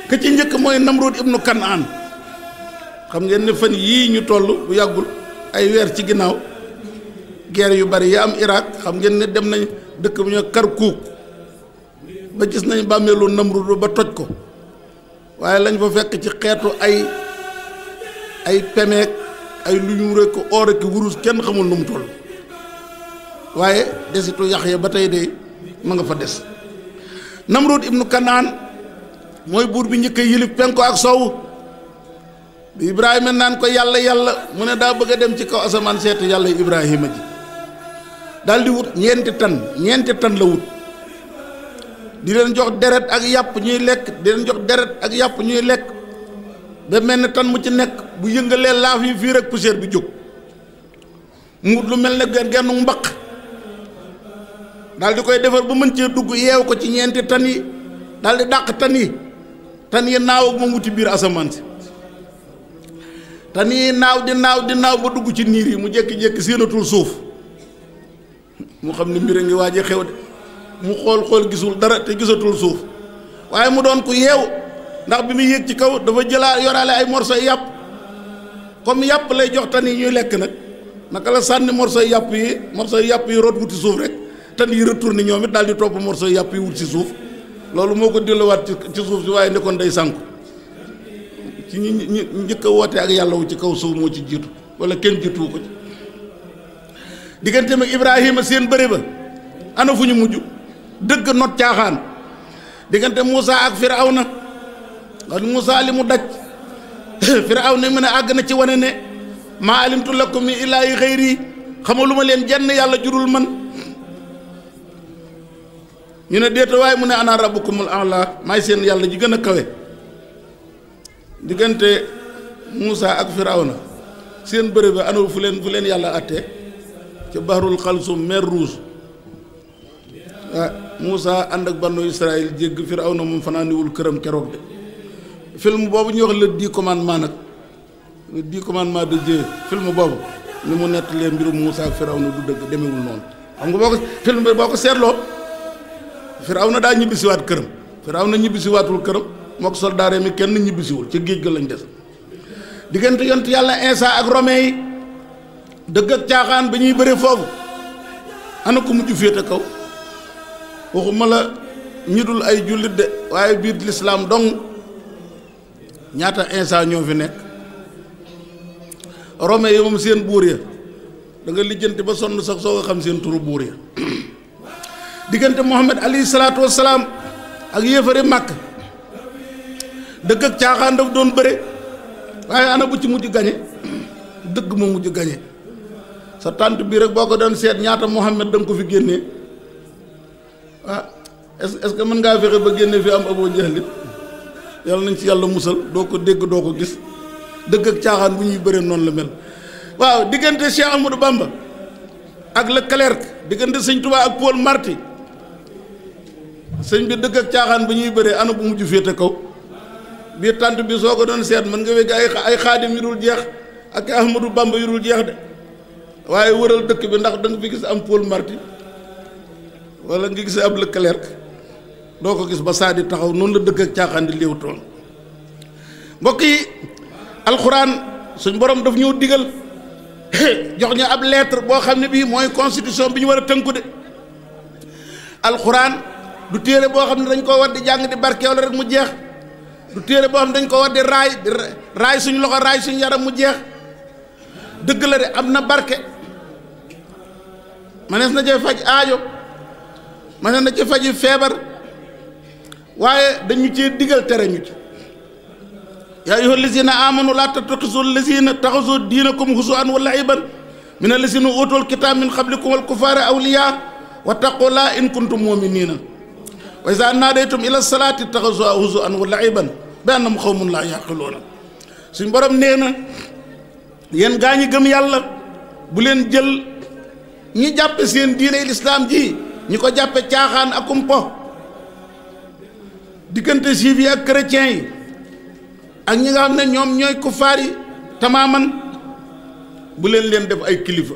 ka ci njëkk mooy Namruud ibnu Kanaan xam ngeen ne fan yii ñu toll bu yàggul ay weer ci ginnaaw guerre yu bari ya am Irak xam ngeen ne dem nañ dëkk bu ñu Karkuuk ba gis nañ bàmmeelu Namruud ba toj ko waaye lañ fa fekk ci xeetu ay pemeek ay lu ñu rek or ak wurus kenn xamul nu mu toll waaye desitu Yaxya ba tey de ma nga fa des Namruud ibnu Kanaan mooy buur bi njëkk a yilif penko ak soowu bi Ibrahima naan ko yàlla mu ne daa bëgg a dem ci kaw asamaan seetu yàlla Ibrahima ji daal di wut ñeenti tan la wut di leen jox deret ak yàpp ñuy lekk di leen jox deret ak yàpp ñuy lekk ba mel ne tan mu ci nekk bu yëngalee laaf yi fii rek poussière bi jóg mu wut lu mel ne gennu mbaq daal di koy defar ba mën cee dugg yeew ko ci ñeenti tan yi daal di dàq tan yi naaw ak moom wuti biir asamaan si tan yi naaw di naaw ba dugg ci niir yi mu jékki-jékki séenatul suuf mu xam ne mbir a ngi waaj a xew de mu xool gisul dara te gisatul suuf waaye mu doon ku yeew ndax bi muy yéeg ci kaw dafa yoraale ay morso yàpp comme yàpp lay jox tan yi ñuy lekk naka la sànni morso yàpp yi root wuti suuf rek tan yi retourné ñoom it daal di topp morso yàpp yi wut si suuf loolu moo ko delluwaat ci suuf si waaye nekkoon day sànku ci ñi njëkk a woote ak yàlla wu ci kaw suuf moo ci jiitu wala kenn jiituwu ko ci diggante mag Ibrahima seen bëre ba ana fu ñu mujj dëgg not caaxaan diggante Moussa ak Firawna nga Moussa li mu daj Firawna mu ne àgg na ci wane ne maa alimtu lakum min ilaahi xayri xamaluma leen jenn yàlla jurul man ñu ne déeta waaye mu ne ana rabbukumul a'la maay seen yàlla ji gën a kawe. diggante Muusa ak Firawna seen bërëb bi ana fu leen yàlla àttee ca bahrul xalsum mer rouge. Muusa ànd ak banu Israël jégg Firawna moom fanaaniwul këram keroog de. film boobu ñu wax le 10 commandements nag le 10 commandements de Dieu film boobu ni mu nettalee mbirum Muusa ak Firawna du dëgg demewul noonu xam nga boo ko film bi boo ko seetloo Firawna daa ñibbisiwaat këram Firawna ñibbisiwaatul këram mook soldaare mi kenn ñibbisiwul ci géej ga lañ des diggante yont yàlla Insa ak Romain yi dëgg ak caaxaan ba ñuy bëre foofu ana ko mujj féete kaw waxuma la ñi dul ay jullit de waaye biir lislaam dong ñaata Insa ñoo fi nekk Romain yi moom seen buur ya da nga lijjanti ba sonn sax soo nga xam seen turu buur ya diggante Muhammad alayhi salaatu wassalaam ak yéefari Màkk dëgg ak caaxaan daf doon bëre waaye ana bu ci mujj gañe dëgg ma mujj gañe sa tànt bii rek boo ko doon seet ñaata Muhammad da nga ko fi génnee est-ce que mën ngaa fexe ba génne fi am Abu Jahl yàlla nañ ci yàlla musal doo ko dégg doo ko gis dëgg ak caaxaan bu ñuy bëree noonu la mel waaw diggante Cheikh Ahmadou Bamba ak Leclerc diggante sëñ Touba ak Paul Marty sëñ bi dëgg ak caaxaan bu ñuy bëree ana bu mujj féete kaw biir tànt bi soo ko doon seet mën nga wégg ay xaadim yu dul jeex ak Ahmadou Bamba yu dul jeex de waaye wëral dëkk bi ndax da nga fi gis am Paul Marty wala nga gis ab Leclerc doo ko gis ba saa di taxaw noonu la dëgg ak caaxaan di léew toon mbokk yi alxuraan suñ borom daf ñëw digal jox ñu ab lettre boo xam ne bii mooy constitution bi ñu war a tënku de alxuraan du téere boo xam ne dañ koo war di jàng di barkeewal rek mu jeex du téere boo xam ne dañ ko war di raay suñu loxo raay suñu yaram mu jeex dëgg la de am na barke manees na cee faj aajo manees na ci faji feebar waaye dañu cee digal tere ñu ci yaa ayyuha allazina amanu laa tattaxizu allazina taxazu diinakum huzuwan wa la'iban min allazina utul kitaab min qablikum wal kufaara awliyaa wattaqullaaha in kuntum mu'miniina wa izaa naadaytum ila salaati taxazuhaa huzuwan wa la'iban bi annahum qawmun laa yaqiluuna suñ borom nee na yéen gaa ñi gëm yàlla bu leen jël ñi jàppe seen diine lislaam ji ñi ko jàppe caaxaan akum po diggante juif yi ak chrétiens yi ak ñi nga xam ne ñoom ñooy kufaar yi tamaaman bu leen def ay kilifa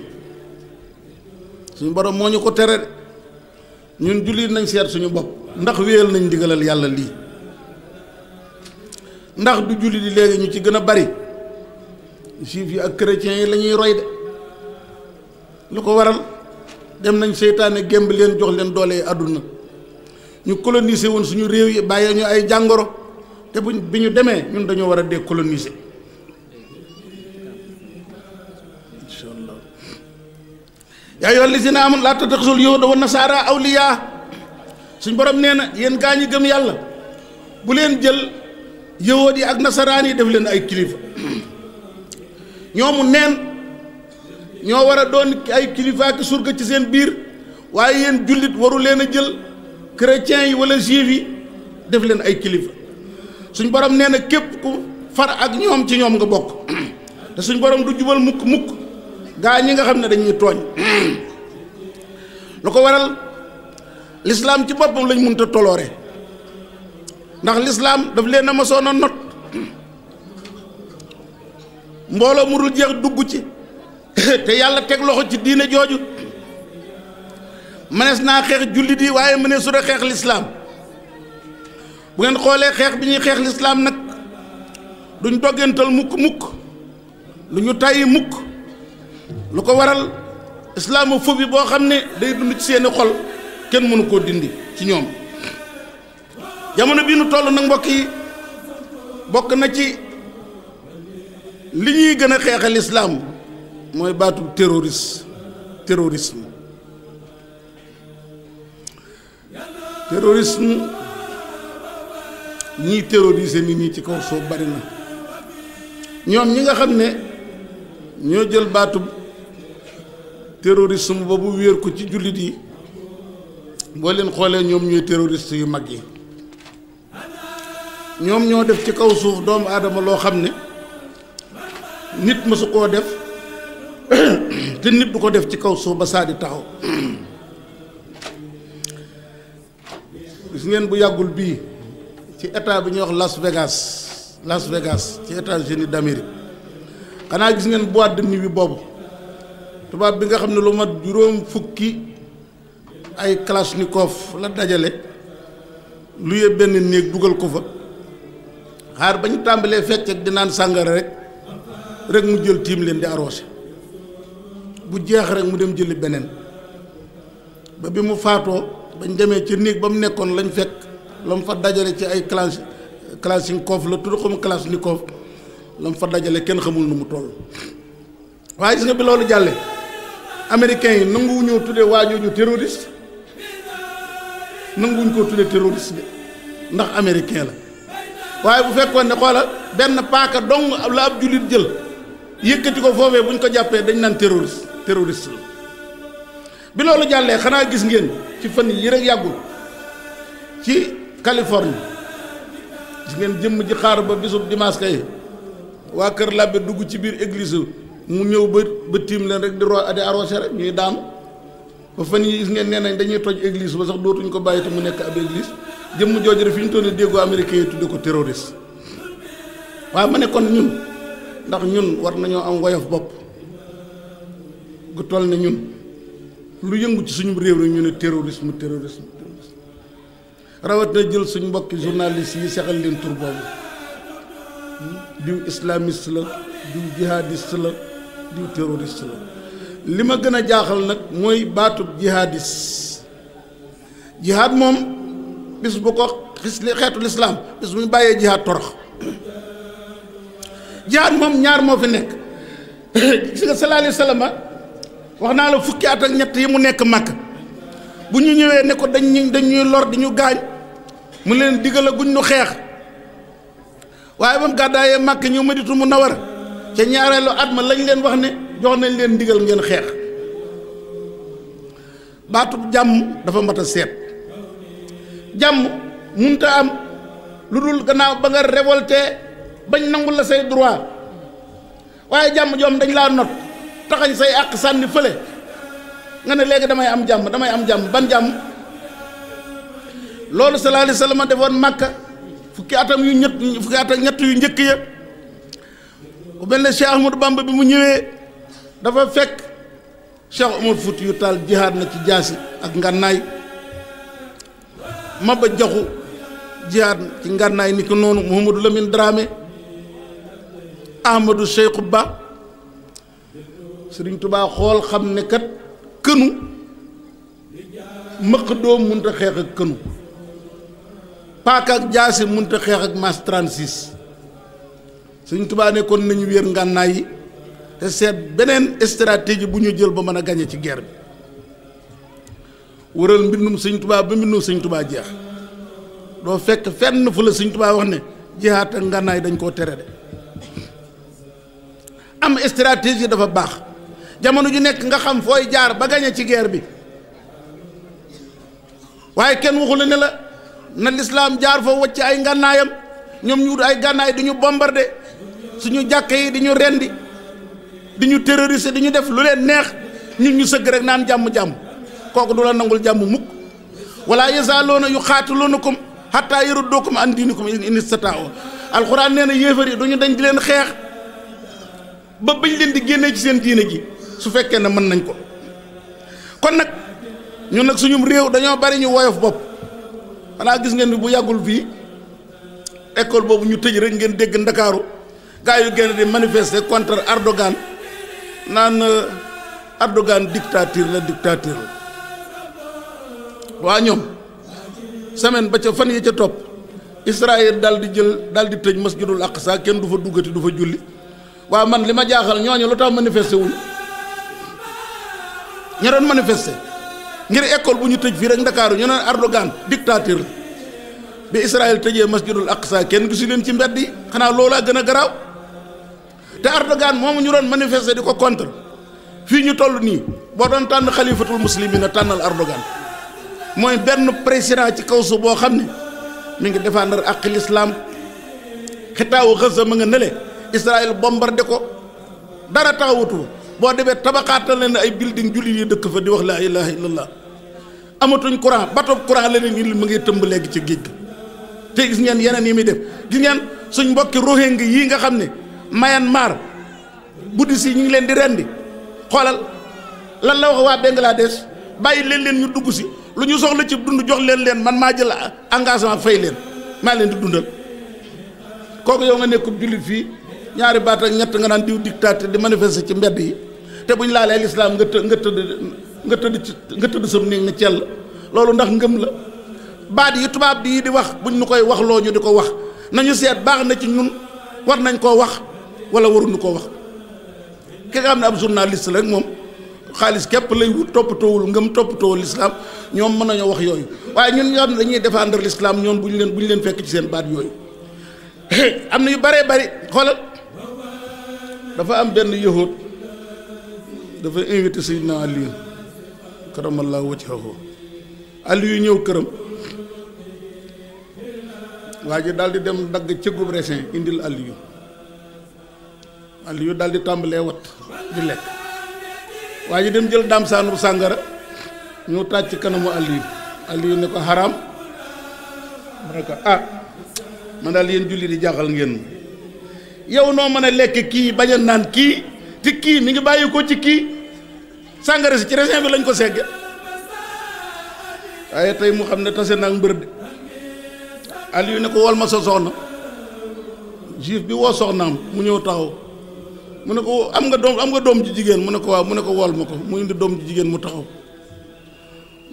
suñu borom moo ñu ko tere ñun jullit nañ seet suñu bopp ndax wéyal nañ digalal yàlla lii ndax du jullit yi léegi ñu ci gën a bari juif yi ak chrétiens yi la ñuy roy de lu ko waral dem nañ seytaane gémb leen jox leen doole àdduna ñu coloniser woon suñu réew yi bàyyee ñu ay jàngoro te bi ñu demee ñun dañoo war a décoloniser insha allah yaa ayyuhal lazina aamanu laa tattaxizul yahuuda wan nasaara awliyaa suñ borom nee na yéen gaa ñi gëm yàlla bu leen jël yahuud yi ak nasaraan yi def leen ay kilifa ñoomu neen ñoo war a doon ay kilifa ak surga ci seen biir waaye yéen jullit waru leen a jël chrétiens yi wala juifs yi def leen ay kilifa suñ borom nee na képp ku far ak ñoom ci ñoom nga bokk te suñ borom du jubal mukk gaa ñi nga xam ne dañuy tooñ lu ko waral l'islam ci boppam lañ mënta toloore ndax l'islam daf leen a masoon a not mbooloo mu dul jeex dugg ci te yàlla teg loxo ci diine jooju mënees naa xeex jullit yi waaye mënees su da xeex l'islam bu ngeen xoolee xeex bi ñuy xeex l'islam nag duñ doggantal mukk lu ñu tàyyi mukk lu ko waral islamophobie boo xam ne day dund ci seeni xol kenn mënu koo dindi ci ñoom jamono bii nu toll nag mbokk yi bokk na ci li ñuy gën a xeexal l'islam mooy baatu terrorisme ñii terroriser nit ñi ci kaw soo bari na ñoom ñi nga xam ne ñoo jël baatu terrorisme boobu wéer ko ci jullit yi boo leen xoolee ñoom ñooy terroriste yu mag yi ñoom ñoo def ci kaw suuf doomu aadama loo xam ne nit mësu koo def te nit du ko def ci kaw suuf ba saa di taxaw gis ngeen bu yàggul bii ci état bi ñuy wax Las Vegas ci États-Unis d'Amérique xanaa gis ngeen boîte de nuit bi boobu tubaab bi nga xam ne lu mat juróom fukki ay kalachnikov la dajale lu yee benn néeg dugal ko fa xaar ba ñu tàmbalee fecc ak di naan sàngara rek mu jël tiim leen di arrosé bu jeex rek mu dem jëli beneen ba bi mu faatoo bañ demee ci néeg ba mu nekkoon lañ fekk la mu fa dajale ci ay kalachnikov la tudd xamu kalachnikov la mu fa dajale kenn xamul nu mu toll waaye gis nga bi loolu jàllee américains yi nanguwu ñoo tuddee waajooju terroriste nanguwuñ koo tuddee terroriste de ndax américain la waaye bu fekkoon ne xoolal benn paaka dong la ab jullit jël yëkkati ko foofee buñ ko jàppee dañ naan terroriste la bi loolu jàllee xanaa gis ngeen ci fan yi rek yàggul ci Californie gis ngeen jëmm ji xaar ba bisub dimanche kay waa kër làbbe dugg ci biir église mu ñëw ba tiim leen rek di arrosé rek ñuy daanu ba fan yi gis ngeen nee nañ dañuy toj église ba sax dootuñ ko bàyyi te mu nekk ab église jëmm jooju rek fi ñu toll déggoo américain yi tudde ko terroriste waaye ma ne kon ñun ndax ñun war nañoo am woyof bopp gu toll ne ñun lu yëngu ci suñu réew rek ñu ne terrorisme rawat na jël suñ mbokki journaliste yi sexal leen tur boobu diw islamiste la diw jihadiste la diw terroriste la li ma gën a jaaxal nag mooy baatub jihadiste jihad moom bis bu ko xeetu lislaam bis bu ñu bàyyee jihad torox jihad moom ñaar moo fi nekk gis nga sallallahu alayhi wa sallam wax naa la fukki at ak ñett yi mu nekk Makka bu ñu ñëwee ne ko dañuy lor di ñu gaañ mu leen digal guñ ñu xeex waaye ba mu gàddaayee Makka ñëw Madinatu Munawwara ca ñaareelu at ma lañ leen wax ne jox nañ leen digal ngeen xeex baatub jàmm dafa mat a seet jàmm munta am lu dul gannaaw ba nga révolté bañ nangul la say droit waaye jàmm joom dañ laa not taxañ say àq sànni fële nga ne léegi damay am jàmm ban jàmm loolu sallallahu alayhi wa sallam defoon Makka fukki at ak ñett yu njëkk ya ku mel ne Cheikh Ahmadou Bamba bi mu ñëwee dafa fekk Cheikh Omar Fouti yu Taal jihaad na ci jaasi ak ngànnaay Maba Jaxu jihaad ci ngànnaay ni ko noonu Mouhamadou Lamine Dramé Ahmadou Cheikh Ba Sëriñ Tubaa xool xam ne kat kënu mëq doom mënut a xeex ak kënu paaka ak jaasi mënut a xeex ak mas 36 Sëriñ Tubaa ne kon nañu wéer ngànnaay yi te seet beneen stratégie bu ñu jël ba mën a gañe ci guerre bi wëral mbindum Sëriñ Tubaa ba mbindum Sëriñ Tubaa jeex doo fekk fenn fu la Sëriñ Tubaa wax ne jihaat ak ngànnaay dañ koo tere de am stratégie dafa baax jamono ju nekk nga xam fooy jaar ba gañe ci guerre bi waaye kenn waxu la ne la na lislaam jaar fa wacc ay ngànnaayam ñoom ñu wut ay gànnaay di ñu bombardé suñu jàkka yi di ñu rendi di ñu terroriser di ñu def lu leen neex ñun ñu sëgg rek naan jàmm kooku du la nangul jàmm mukk wala yazaaluuna yuqaatiluunakum hattaa yarudduukum an diinikum in istataa'u alxuraan nee na yéefar yi du ñu dañ di leen xeex ba bañ leen di génnee ci seen diine ji su fekkee ne mën nañ ko kon nag ñun nag suñum réew dañoo bari ñu woyof bopp xanaa gis ngeen ni bu yàggul fii école boobu ñu tëj rek ngeen dégg ndakaaru gaa yu génn di manifester contre Erdogan naan Erdogan dictature la waa ñoom semaine ba ca fan yi ca topp Israël daal di tëj masjidul aqsa kenn du fa duggati du fa julli waaw man li ma jaaxal ñooñu lu tax manifester wuñ ña doon manifester ngir école bu ñu tëj fii rek ndakaaru ñu naan Erdogan dictature la bi Israël tëjee masjidul aqsa kenn gisu leen ci mbedd yi xanaa loolaa gën a garaaw te Erdogan moomu ñu doon manifester di ko contre fii ñu toll nii boo doon tànn xalifatul muslimina tànnal Erdogan mooy benn président ci kaw su boo xam ne mi ngi défendre ak l'islam. xitaawu Gaza ma nga nële Israël bombardé ko dara taxawutu boo demee tabaxaatal leen ay building jullit yi dëkk fa di wax laa ilaha illallah amatuñ courant bateau courant la leen indi mu ngi tëmb léegi ci géej gi te gis ngeen yeneen yi muy def gis ngeen suñ mbokki Rohingya yii nga xam ne Myanmar bouddhiste yi ñu ngi leen di rendi xoolal lan la wax waa Bangladesh bàyyi leen ñu dugg si lu ñu soxla ci dund jox leen man maa jël engagement fay leen maa leen di dundal kooku yow nga nekkub jullit fii ñaari baat ak ñett nga naan diw dictateur di manifester ci mbedd yi te buñ laalee lislaam nga tëdd sam néeg na cell loolu ndax ngëm la baat yi tubaab di wax buñ ñu koy wax loo ñu di ko wax nañu seet baax na ci ñun war nañ koo wax wala waruñu koo wax ki nga xam ne ab journaliste la rek moom xaalis képp lay wut toppatoowul ngëm toppatoowul lislaam ñoom mën nañoo wax yooyu waaye ñun ñoo xam ne dañuy défendre lislaam ñoom bu ñu leen fekk ci seen baat yooyu am na yu bëree bëri xoolal dafa am benn yahud dafa invité Seydina Aliyu karamallahu wajhahu Aliyu ñëw këram waa ji daal di dem dagg cëggub raisin indil Aliyu daal di tàmbalee wat di lekk waa ji dem jël daam saanu sàngara ñëw tàcc ci kanamu Aliyu ne ko xaraam mu ne ko man daal yéen julli di jaaxal ngeen yow noo mën a lekk kii bañ a naan kii te kii mi ngi bàyyi ko ci kii sàngara si ci raisin bi lañ ko segge waaye tey mu xam ne tase naag mbër de Aliou ne ko wol ma sa soxna juif bi woo soxnaam mu ñëw taxaw mu ne ko am nga doom ji jigéen mu ne ko waaw mu ne ko wol ma ko mu indi doom ji jigéen mu taxaw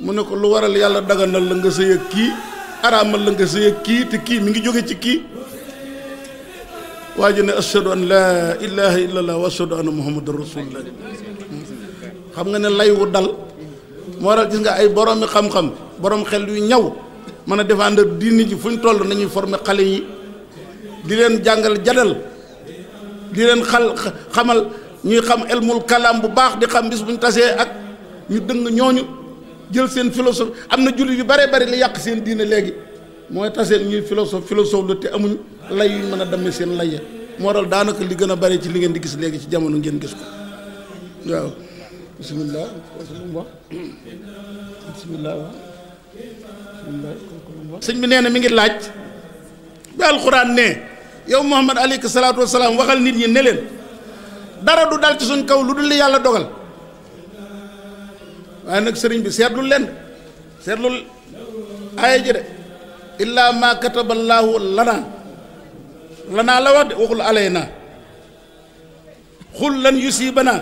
mu ne ko lu waral yàlla daganal la nga sëy ak kii araamal la nga sëy ak kii te kii mi ngi jóge ci kii waa ji ne ashhadu an laa ilaha illallah wa ashhadu anna muhammadan rasulullah xam nga ne lay wu dal moo waral gis nga ay boroomi xam-xam borom xel yu ñaw mën a défendre diine ji fu ñu toll nañuy former xale yi di leen jàngal jadal di leen xamal ñuy xam elmul kalaam bu baax di xam bis bu ñu tasee ak ñu dëng ñooñu jël seen philosophe am na jullit yu bare bari li yàq seen diine léegi mooy taseen ñuy philosophe la te amuñ lay yuñ mën a damme seen laye moo waral daanaka li gën a bari ci li ngeen di gis léegi ci jamono ngeen gis ko waaw bismillah sëñ bi nee na mi ngi laaj bi alxuraan ne yow Muhammad alayhi salaatu wasalaam waxal nit ñi ne leen dara du dal ci suñ kaw lu dul li yàlla dogal waaye nag sëriñ bi seetlul aaya ji de illaa ma kataballaahu lanaa la wax de waxul alayna xul lan yusiibana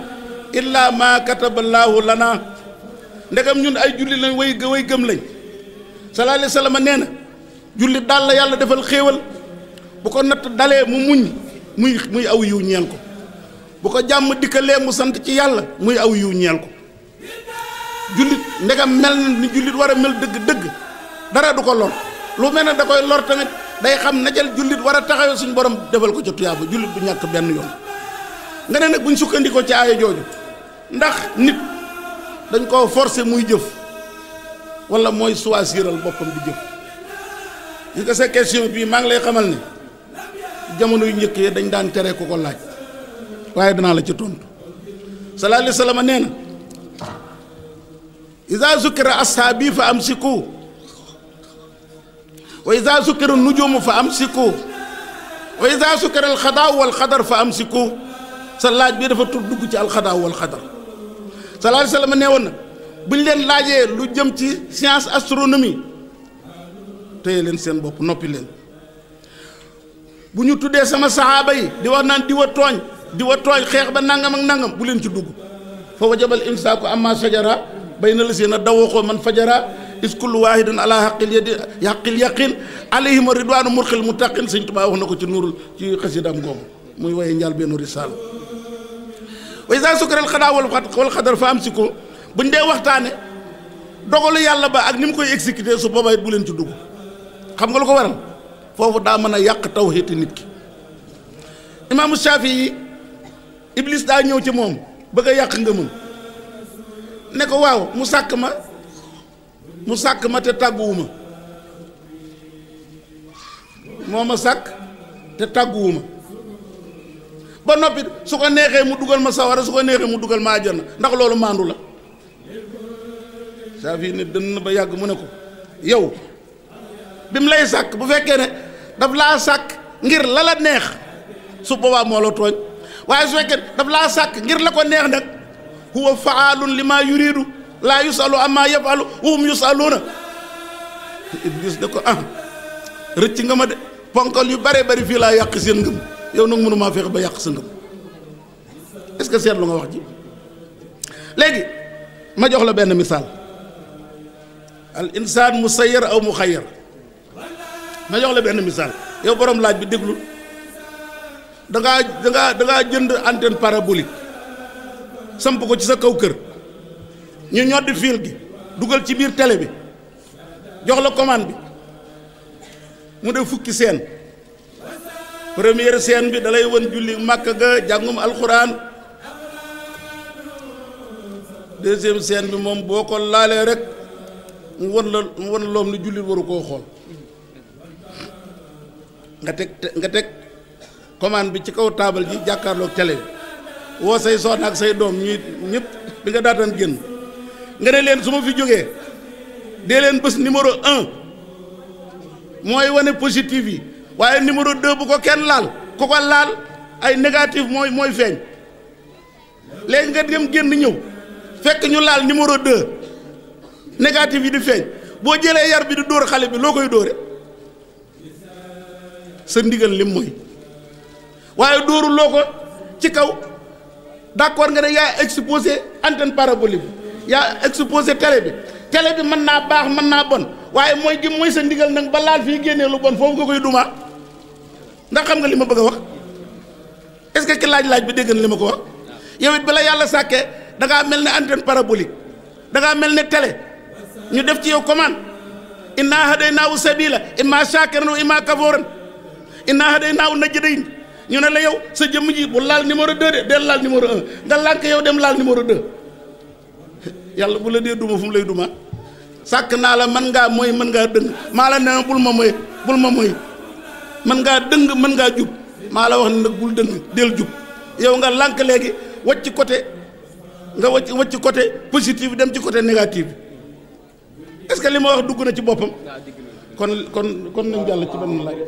illaa ma kataballaahu lanaa ndegam ñun ay julli lañ way gëm lañ sallallahu alayhi wa sallam nee na julli daal la yàlla defal xéewal bu ko natt dalee mu muñ muy aw yiw ñeel ko bu ko jàmm dikkalee mu sant ci yàlla muy aw yiw ñeel ko jullit ndegam mel na ni jullit war a mel dëgg dara du ko lor lu mel ne da koy lor tamit day xam na jël jullit war a taxawee suñu borom defal ko ca tuyaaba jullit du ñàkk benn yoon nga ne nag buñ sukkandikoo ci aaya jooju ndax nit dañ koo forcer muy jëf wala mooy choisiral boppam di jëf gis nga sa question bii maa ngi lay xamal ne jamono yu njëkk yi dañ daan tere ku ko laaj waaye danaa la ci tontu sallallahu alayhi wa sallam nee na iza zukira ashaabi fa amsiku wa iza zukira nujumu fa amsiku wa iza zukira alxadaa wal xadar fa amsiku sa laaj bi dafa dugg ci alxadaa wal xadar sallallahu alayhi wa sallam nee woon na bu ñu leen laajee lu jëm ci science astronomie téye leen seen bopp noppi leen bu ñu tuddee sama saxaaba yi di wax naan diwa tooñ xeex ba nangam ak nangam bu leen ci dugg fa wajabal imsaaku amma sajara bayna lasina dawoo man fajara is kullu waahidin ala xaqil yaqin alayhim ridwaanu murxil muttaqin sëñ Tuubaa wax na ko ci nuurul ci xasidam googu muy waye njaal benn risaala wa iza sukira al xadaa wal xadar fa amsiku buñ dee waxtaane dogalu yàlla ba ak ni mu koy exécuter su boobaa it bu leen ci dugg xam nga lu ko waral foofu daa mën a yàq tawhiid nit ki imaamu Shafii iblis daa ñëw ci moom bëgg a yàq ngëmam ne ko waaw mu sàkk ma mu sàkk ma te tàgguwuma moo ma sàkk te tàgguwuma ba noppi su ko neexee mu dugal ma sawara su ko neexee mu dugal ma àjjana ndax loolu maandu la saa fii ne dënn ba yàgg mu ne ko yow bi mu lay sàkk bu fekkee ne daf laa sàkk ngir la la neex su boobaa moo la tooñ waaye su fekkee daf laa sàkk ngir la ko neex nag huwa faalun li maa yuridu laa yusalu amma yafalu wa hum yusaluuna Iblis ne ko rëcc nga ma de ponkal yu bare bari fii laa yàq seen ngëm yow nag mënumaa fexe ba yàq sa ngëm est-ce que seetlu nga wax ji léegi ma jox la benn misaal al insaan musayyar aw muxayyar ma jox la benn misaal yow borom laaj bi déglu dangaa jënd antenne parabolique samp ko ci sa kaw kër ñu ñoddi fil gi dugal ci biir télé bi jox la commande bi mu def fukki scène première scène bi dalay won julli Makka ga jàngum alxuraan deuxième scène bi moom boo ko laalee rek mu won loom ni jullit waru koo xool nga teg commande bi ci kaw taabal ji jàkkaarloog télé bi woo say soxna ak say doom ñuy ñëpp bi nga daataan génn nga ne leen su ma fi jógee dee leen bés numéro 1 mooy wane positif yi waaye numéro 2 bu ko kenn laal ku ko laal ay négatif mooy feeñ léegi nga dem génn ñëw fekk ñu laal numéro 2 négatif yi di feeñ boo jëlee yar bi di dóor xale bi loo koy dóore sa ndigal lim mooy waaye dóoru loo ko ci kaw d'accord nga ne yaa exposé antenne parabolique yaa exposé télé bi mën naa baax mën naa bon waaye mooy sa ndigal nag ba laal fii génnee lu bon foofu nga koy dumaa ndax xam nga li ma bëgg a wax est-ce que ki laaj bi dégg na li ma ko wax yow it bala yàlla sàkkee da ngaa mel ne antenne parabolique da ngaa mel ne télé ñu def ci yow commande inna hadaynaahu sabila imma shakiran wa imma kafuran inna hadaynaahu najdayn ñu ne la yow sa jëmm ji bu laal numéro 2 de del laal numéro 1 nga lànk yow dem laal numéro 2 yàlla bu la dee duma fu mu lay duma sàkk naa la mën ngaa moy mën ngaa dëng maa la ne bul ma moy mën ngaa dëng mën ngaa jub maa la wax ne nag bul dëng del jub yow nga lànk léegi wacc côté nga wacc côté positif dem ci côté négatif est-ce que li ma wax dugg na ci boppam kon nañ jàll ci benn laaj